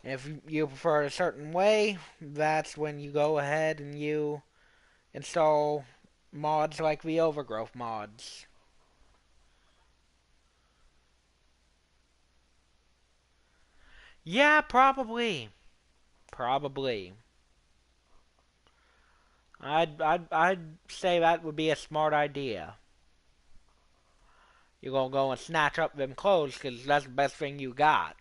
If you prefer it a certain way, that's when you go ahead and you install mods like the Overgrowth mods. Yeah, probably. Probably. I'd say that would be a smart idea. You're gonna go and snatch up them clothes because that's the best thing you got.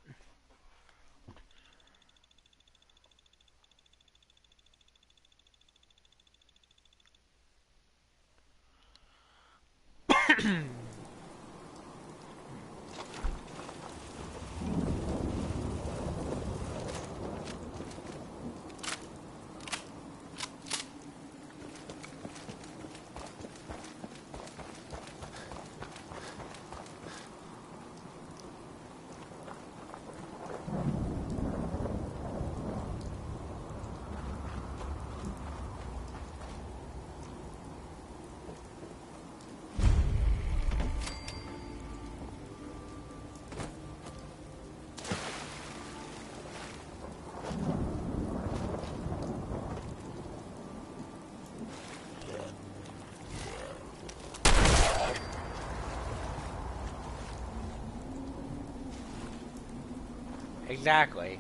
Exactly.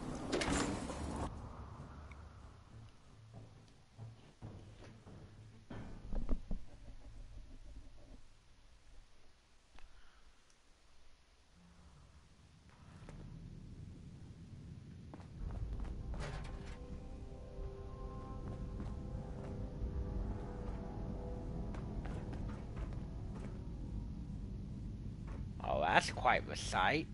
Oh, that's quite the sight.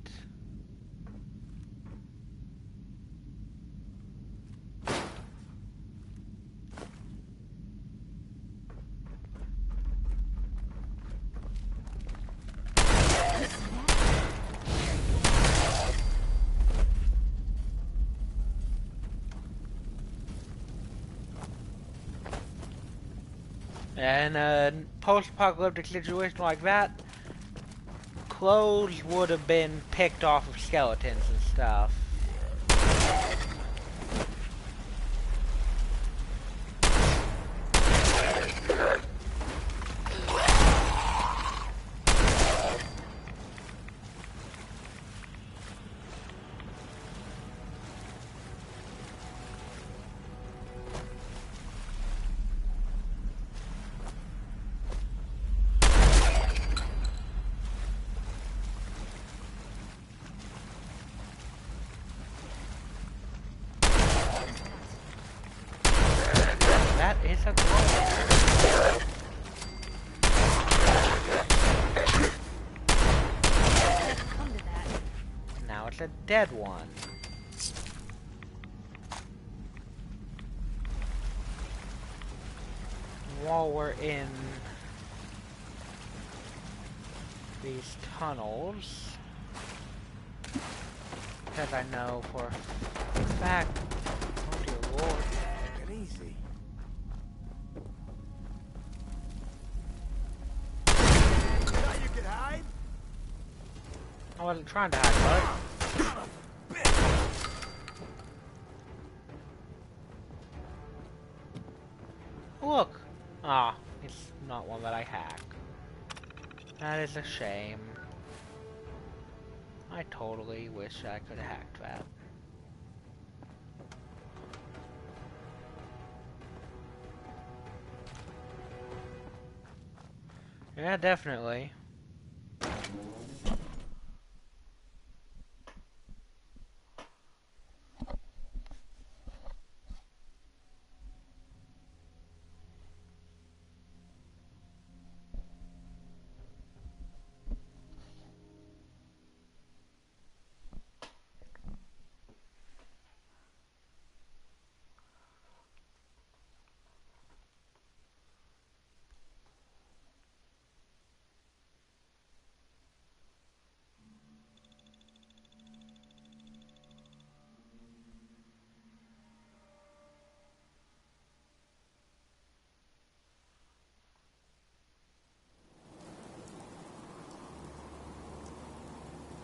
In a post-apocalyptic situation like that, clothes would have been picked off of skeletons and stuff. That is a glow. Come to that. Now it's a dead one. While we're in these tunnels, because I know for a fact, oh dear lord, Take it easy. Thought you could hide? I wasn't trying to hide, bud. Look! Ah, it's not one that I hack. That is a shame. I totally wish I could have hacked that. Yeah, definitely.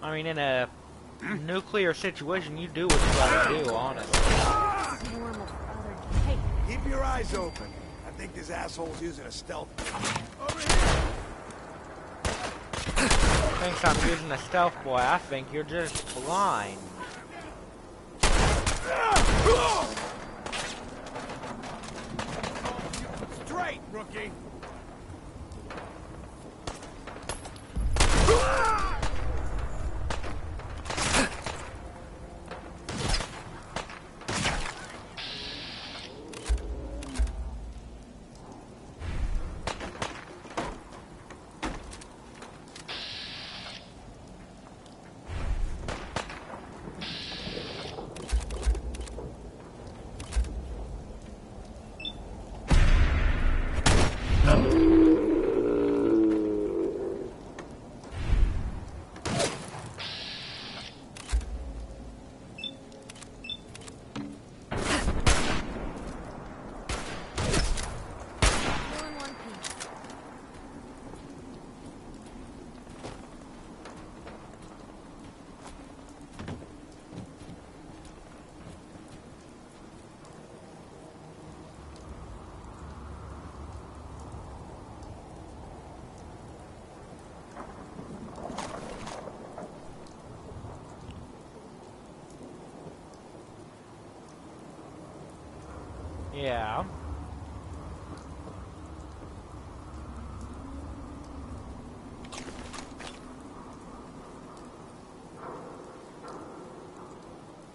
I mean, in a nuclear situation, you do what you gotta do, honestly. Normal for other. Hey, Keep your eyes open. I think this asshole's using a stealth. Over Thinks I'm using a stealth boy. I think you're just blind. here! Straight, rookie. all in one piece. Yeah.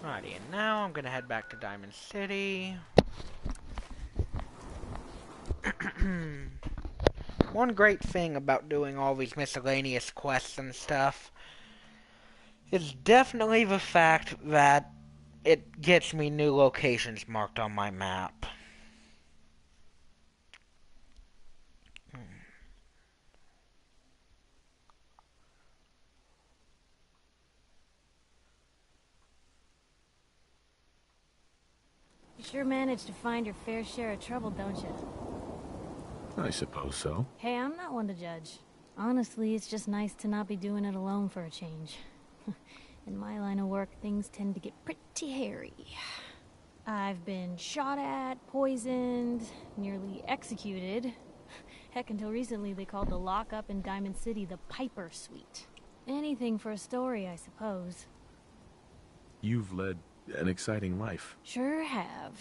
Alrighty, and now I'm gonna head back to Diamond City. One great thing about doing all these miscellaneous quests and stuff is definitely the fact that it gets me new locations marked on my map. You sure managed to find your fair share of trouble, don't you? I suppose so. Hey, I'm not one to judge. Honestly, it's just nice to not be doing it alone for a change. In my line of work, things tend to get pretty hairy. I've been shot at, poisoned, nearly executed. Heck, until recently they called the lockup in Diamond City the Piper Suite. Anything for a story, I suppose. You've led an exciting life. Sure have.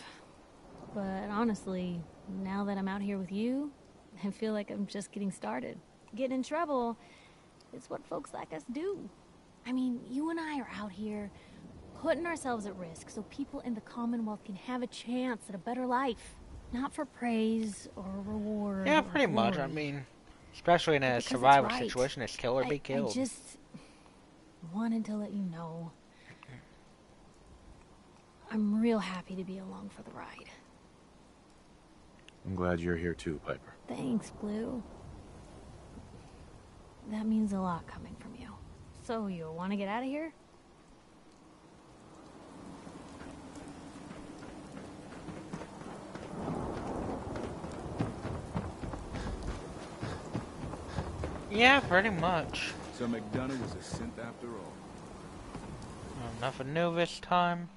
But honestly, now that I'm out here with you, I feel like I'm just getting started. Getting in trouble is what folks like us do. I mean, you and I are out here putting ourselves at risk so people in the Commonwealth can have a chance at a better life. Not for praise or reward. Yeah, or pretty much. I glory. mean, especially in a Because it's survival right. situation, it's kill or be killed. I just wanted to let you know. I'm real happy to be along for the ride. I'm glad you're here too, Piper. Thanks, Blue. That means a lot coming from you. So, you want to get out of here? Yeah, pretty much. So McDonough was a synth after all. Nothing new this time.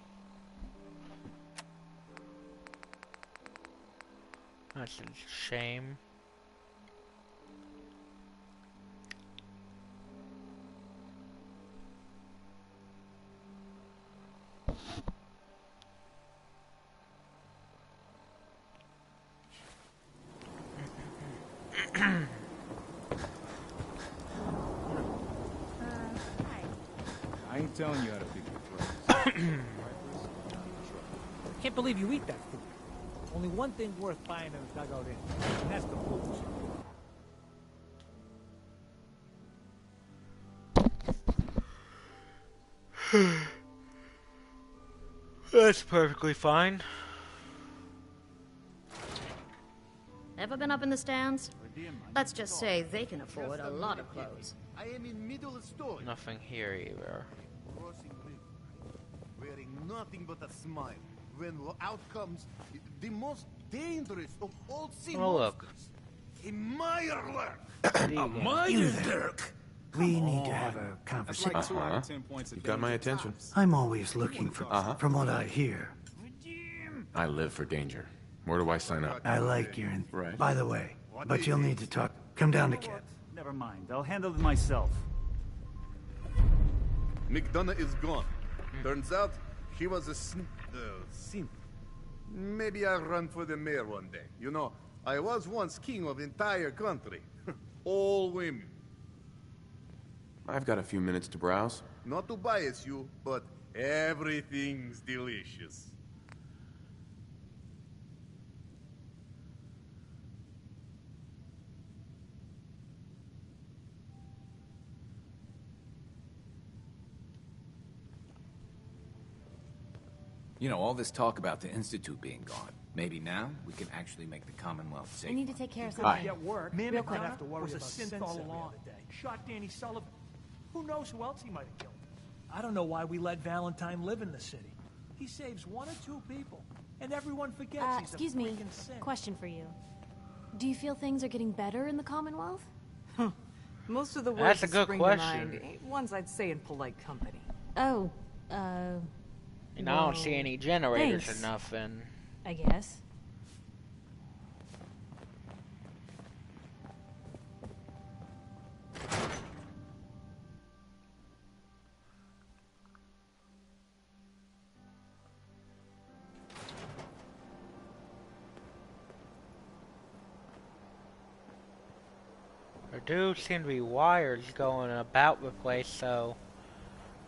That's a shame. I ain't telling you how to pick your throats. Can't believe you eat that food. Only one thing worth buying in a dugout in, and that's the booze. That's perfectly fine. Ever been up in the stands? Let's just say they can afford a lot of clothes. I am in middle of story. Nothing here either. Crossing river, wearing nothing but a smile. When out comes the most dangerous of all sea Oh, look. monsters, a Mirelurk. Dirk! We need to have a conversation. Like 2 out of 10 points a You day. got my attention. I'm always looking for, from what I hear. I live for danger. Where do I sign up? I like your... Right. By the way, but you'll need to talk. Come down to Kent. Never mind. I'll handle it myself. McDonough is gone. Turns out he was a synth. Maybe I'll run for the mayor one day. You know, I was once king of entire country. All women. I've got a few minutes to browse. Not to bias you, but everything's delicious. You know, all this talk about the Institute being gone. Maybe now we can actually make the Commonwealth safe. I need to take care of Hi. something. Get work. Man, Real quick. McDonough Have to worry was a about synth all along. Shot Danny Sullivan. Who knows who else he might have killed? I don't know why we let Valentine live in the city. He saves 1 or 2 people, and everyone forgets he's Excuse a me. freaking synth. Question for you. Do you feel things are getting better in the Commonwealth? Most of the That's words a that good spring question. to mind ain't ones I'd say in polite company. Oh, And I don't see well, any generators thanks. or nothing. I guess. There do seem to be wires going about the place, so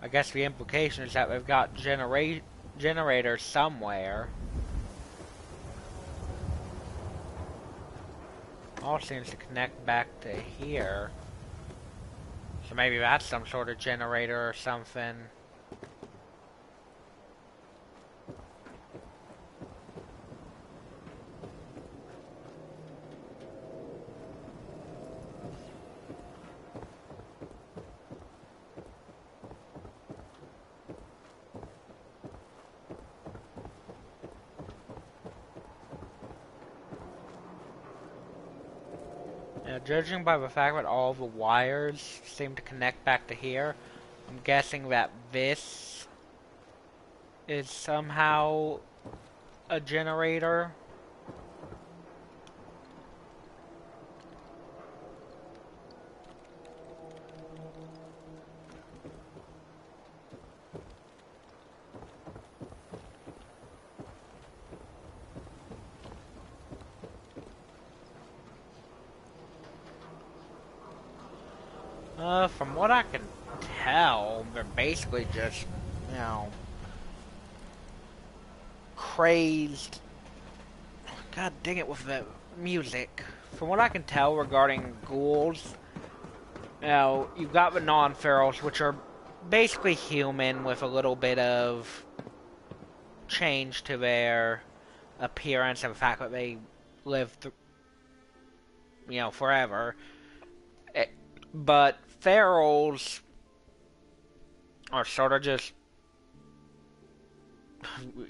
I guess the implication is that we've got generators somewhere. All seems to connect back to here. So maybe that's some sort of generator or something. Judging by the fact that all the wires seem to connect back to here, I'm guessing that this is somehow a generator. From what I can tell, they're basically just, you know, crazed. God dang it with the music. From what I can tell regarding ghouls, you know, you've got the non-ferals, which are basically human with a little bit of change to their appearance and the fact that they live, you know, forever. But ferals are sort of just,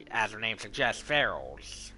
as their name suggests, ferals.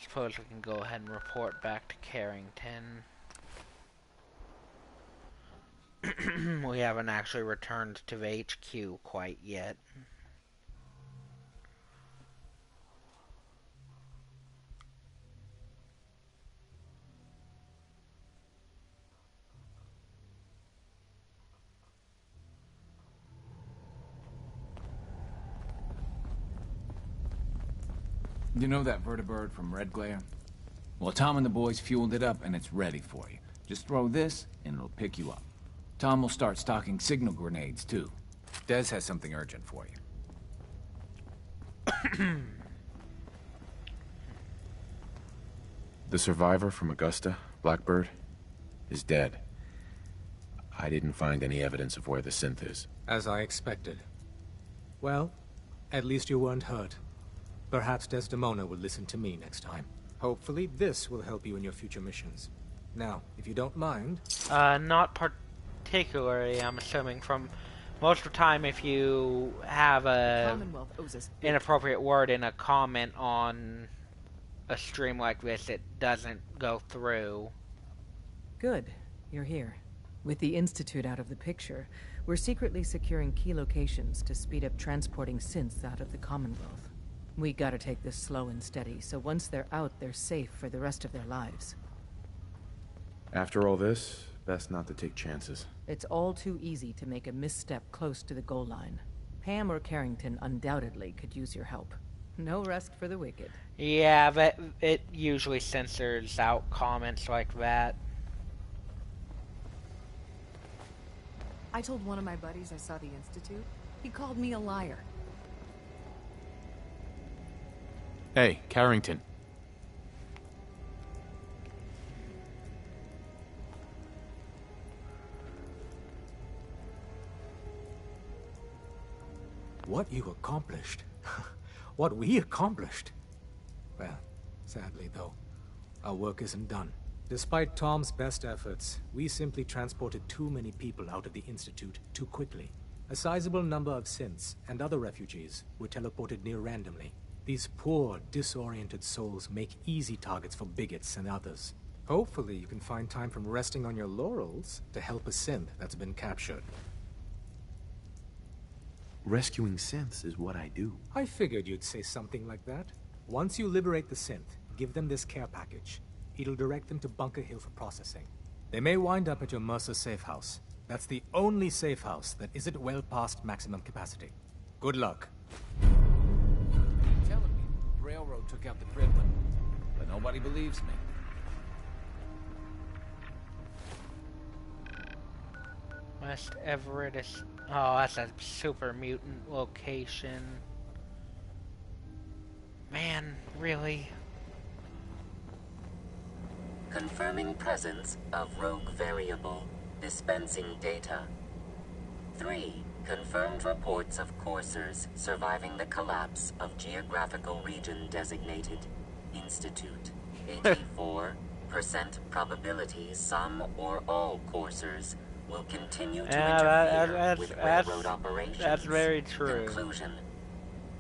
Suppose we can go ahead and report back to Carrington. We haven't actually returned to the HQ quite yet. You know that vertibird from Red Glare? Well, Tom and the boys fueled it up and it's ready for you. Just throw this and it'll pick you up. Tom will start stocking signal grenades too. Des has something urgent for you. The survivor from Augusta, Blackbird, is dead. I didn't find any evidence of where the synth is. As I expected. Well, at least you weren't hurt. Perhaps Desdemona will listen to me next time. Hopefully this will help you in your future missions. Now, if you don't mind... Not particularly, I'm assuming. From most of the time, if you have a inappropriate word in a comment on a stream like this, it doesn't go through. Good. You're here. With the Institute out of the picture, we're secretly securing key locations to speed up transporting synths out of the Commonwealth. We gotta take this slow and steady, so once they're out, they're safe for the rest of their lives. After all this, best not to take chances. It's all too easy to make a misstep close to the goal line. Pam or Carrington undoubtedly could use your help. No rest for the wicked. Yeah, but it usually censors out comments like that. I told one of my buddies I saw the Institute. He called me a liar. Hey, Carrington. What you accomplished. What we accomplished. Well, sadly though, our work isn't done. Despite Tom's best efforts, we simply transported too many people out of the Institute too quickly. A sizable number of synths and other refugees were teleported near randomly. These poor, disoriented souls make easy targets for bigots and others. Hopefully you can find time from resting on your laurels to help a synth that's been captured. Rescuing synths is what I do. I figured you'd say something like that. Once you liberate the synth, give them this care package. It'll direct them to Bunker Hill for processing. They may wind up at your Mercer safe house. That's the only safe house that isn't well past maximum capacity. Good luck. I'm telling me, the railroad took out the Priddler, but nobody believes me. West Everett is... Oh, that's a super mutant location. Man, really? Confirming presence of rogue variable. Dispensing data. 3. Confirmed reports of coursers surviving the collapse of geographical region designated Institute. 84% probability some or all coursers will continue to interfere with railroad operations. That's very true. Conclusion.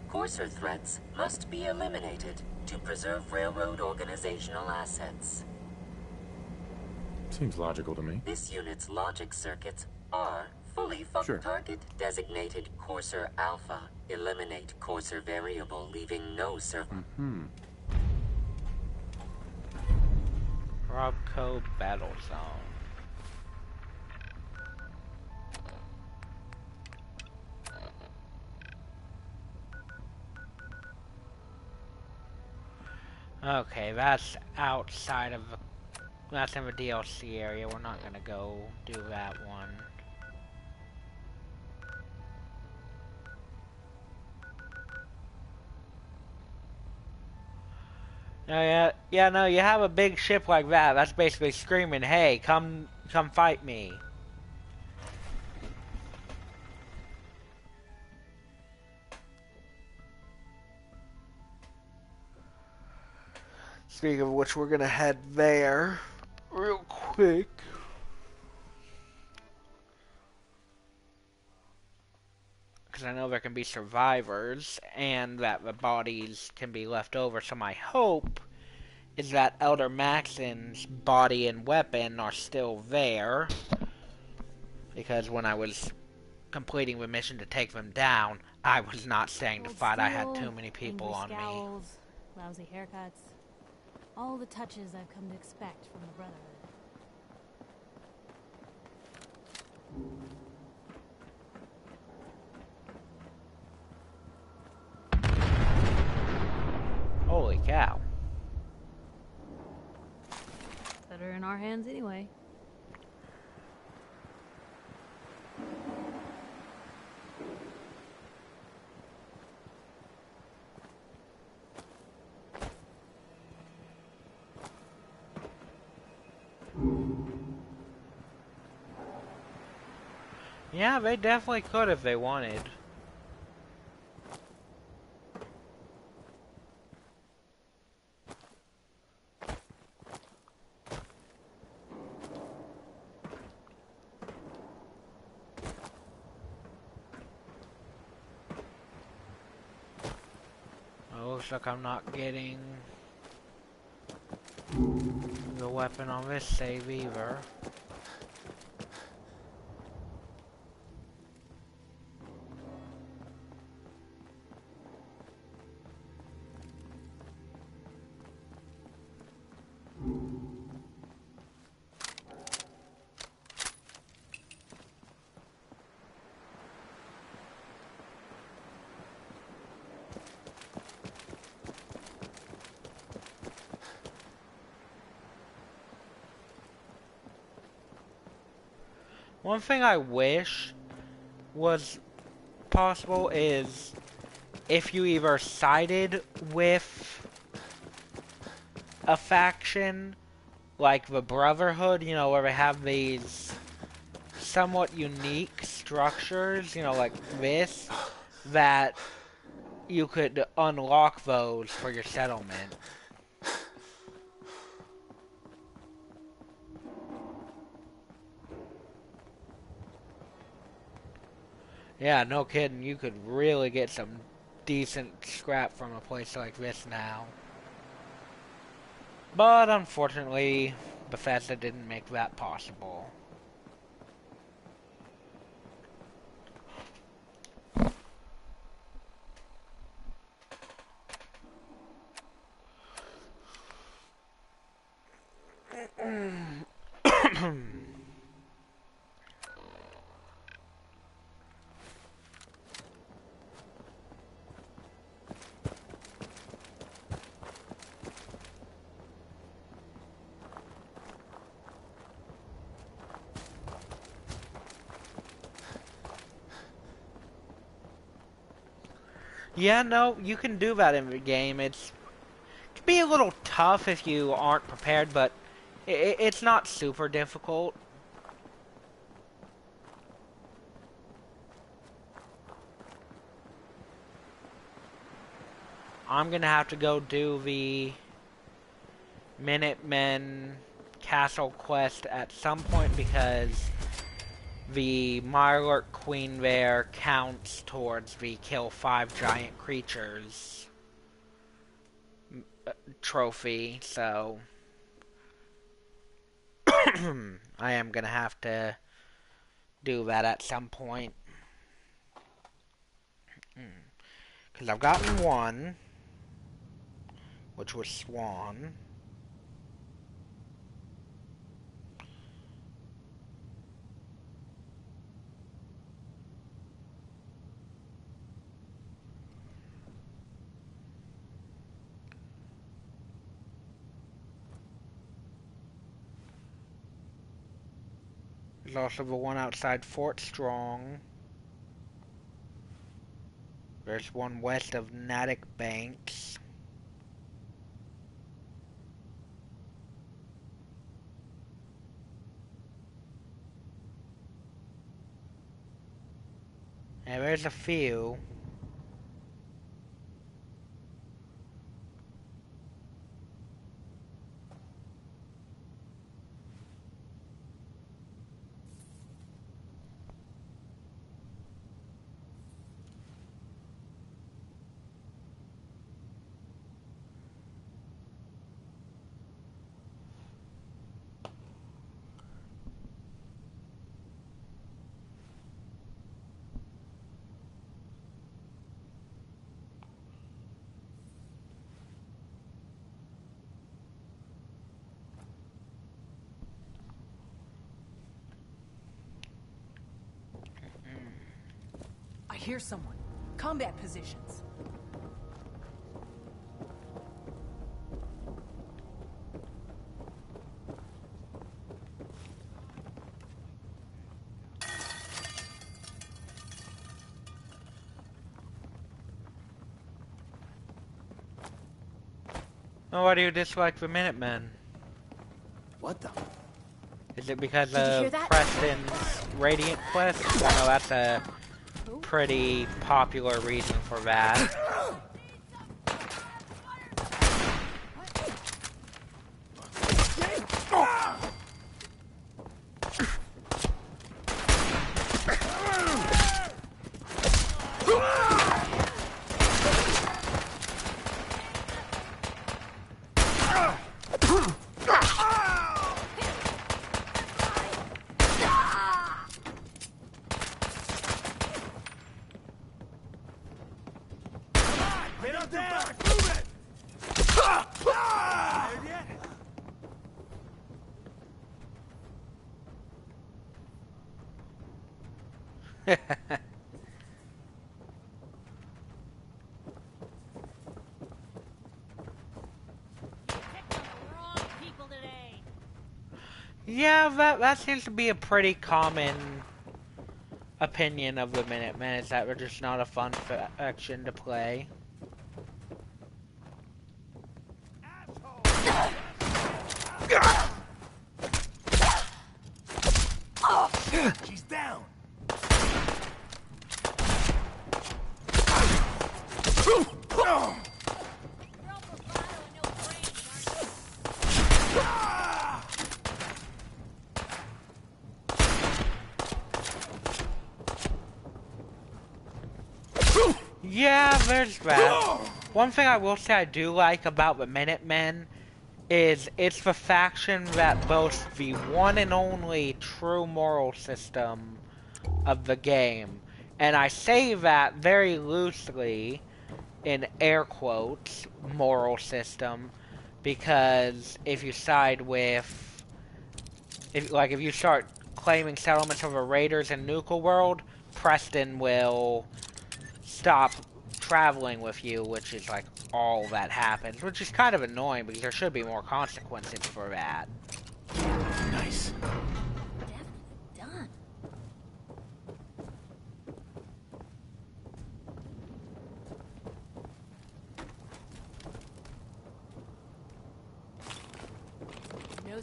Courser threats must be eliminated to preserve railroad organizational assets. Seems logical to me. This unit's logic circuits are fully functional. Sure. Target designated Courser Alpha. Eliminate Courser variable, leaving no Robco Battle Zone. Okay, that's outside of... That's in the DLC area. We're not gonna go do that one. No, no, you have a big ship like that. That's basically screaming, hey, come fight me. Speaking of which, we're gonna head there real quick. Because I know there can be survivors, and that the bodies can be left over, so my hope is that Elder Maxon's body and weapon are still there. Because when I was completing the mission to take them down, I was not staying to fight. I had too many people on me. Lousy haircuts. All the touches I've come to expect from the Brotherhood. Holy cow. Better in our hands anyway. Yeah, they definitely could if they wanted. Oh, looks like I'm not getting the weapon on this save either. One thing I wish was possible is if you either sided with a faction like the Brotherhood, you know, where they have these somewhat unique structures, you know, like this, that you could unlock those for your settlement. Yeah, no kidding, you could really get some decent scrap from a place like this now. But unfortunately, Bethesda didn't make that possible. Yeah, no, you can do that in the game. It can be a little tough if you aren't prepared, but it's not super difficult. I'm gonna have to go do the Minutemen Castle quest at some point because the Mirelurk Queen there counts towards the kill 5 giant creatures trophy, so I am gonna have to do that at some point. Because I've gotten one, which was Swan. There's also the one outside Fort Strong. There's one west of Natick Banks. And there's a few. I hear someone. Combat positions. Oh, why do you dislike the Minutemen? What the? Is it because Did you hear of that? Preston's Radiant quest? I know that's a pretty popular reason for that. Yeah, that seems to be a pretty common opinion of the Minutemen, is that they're just not a fun faction to play. She's down. Yeah, there's that. One thing I will say I do like about the Minutemen is it's the faction that boasts the one and only true moral system of the game. And I say that very loosely, in air quotes, moral system, because if you side with, if you start claiming settlements over raiders in Nuka World, Preston will stop traveling with you, which is like all that happens, which is kind of annoying because there should be more consequences for that. Nice. Done.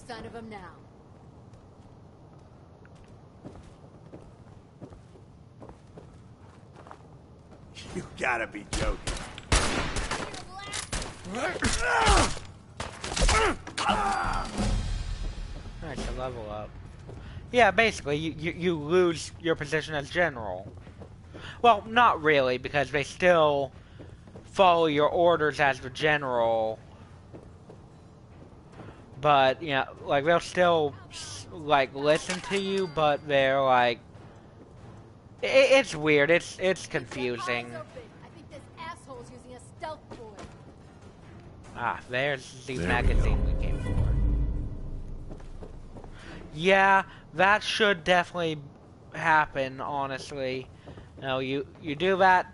sign of him now. You gotta be joking. Alright, so level up. Yeah, basically, you lose your position as general. Well, not really, because they still follow your orders as the general. But, you know, like, they'll still, like, listen to you, but they're, like... It's weird. It's confusing. I think this asshole's using a stealth boy. Ah, there's the There magazine we came for. Yeah, that should definitely happen, honestly. No, you do that,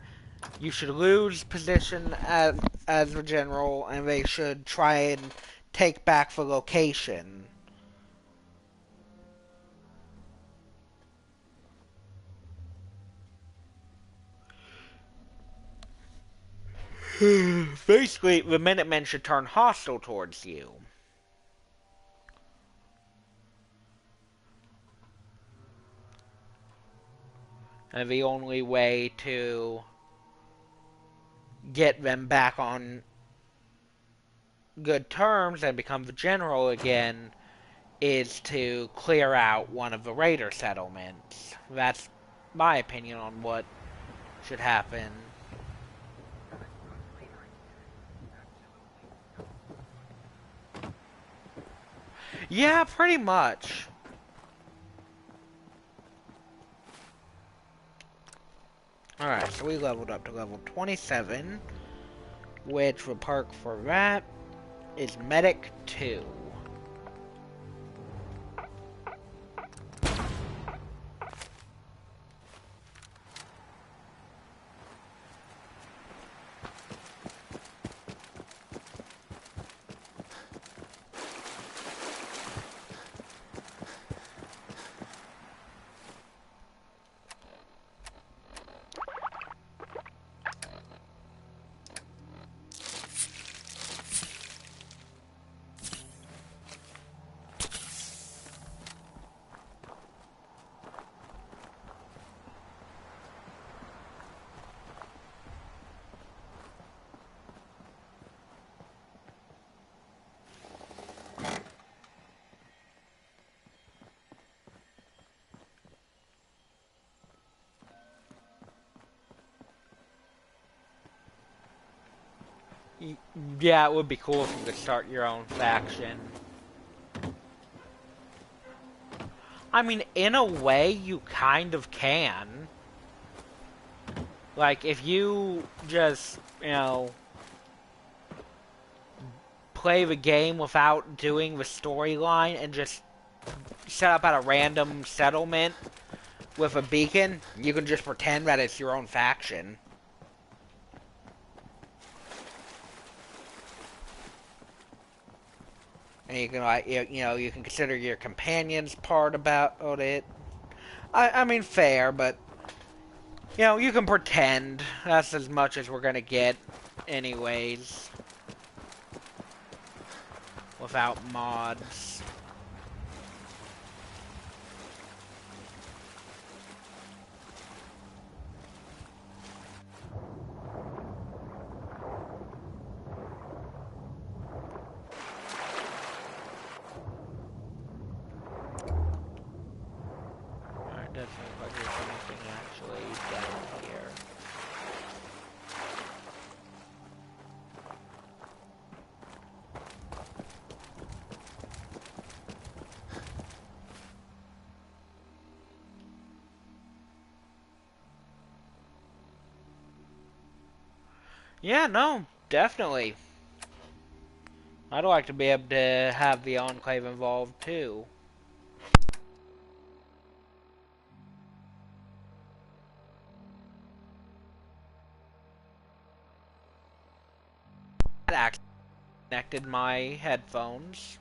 you should lose position as the general, and they should try and take back the location. Basically, the Minutemen should turn hostile towards you. And the only way to get them back on good terms and become the general again is to clear out one of the raider settlements. That's my opinion on what should happen. Yeah, pretty much. Alright, so we leveled up to level 27, which the perk for that is Medic 2. Yeah, it would be cool if you could start your own faction. I mean, in a way, you kind of can. Like, if you just, you know, play the game without doing the storyline and just set up at a random settlement with a beacon, you can just pretend that it's your own faction. And you can, like, you know, you can consider your companions part about it. I mean, fair, but, you know, you can pretend. That's as much as we're gonna get anyways. Without mods. Alright, doesn't look like there's anything actually down here. Yeah, no, definitely. I'd like to be able to have the Enclave involved, too. I actually connected my headphones.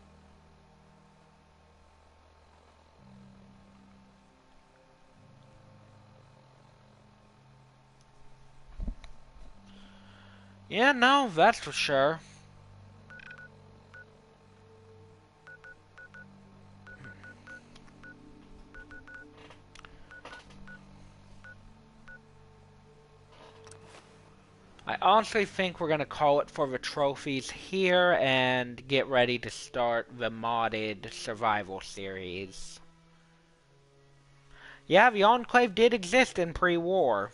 Yeah, no, that's for sure. I honestly think we're going to call it for the trophies here and get ready to start the modded survival series. Yeah, the Enclave did exist in pre-war.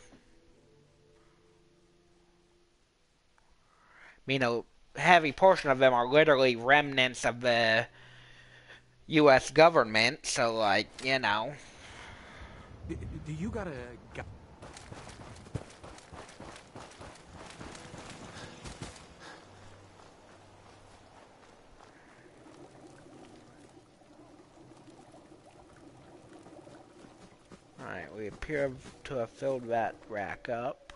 I mean, a heavy portion of them are literally remnants of the U.S. government, so, like, you know. Do you got a... Alright, we appear to have filled that rack up.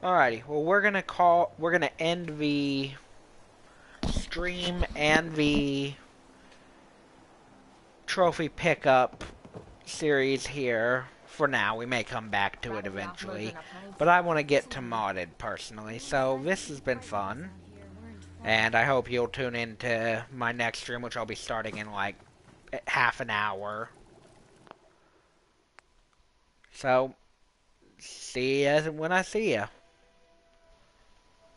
Alrighty, well we're gonna end the stream and the trophy pickup series here for now. We may come back to it eventually, but I want to get to modded personally, so this has been fun, and I hope you'll tune in to my next stream, which I'll be starting in like half an hour. So, see you when I see you.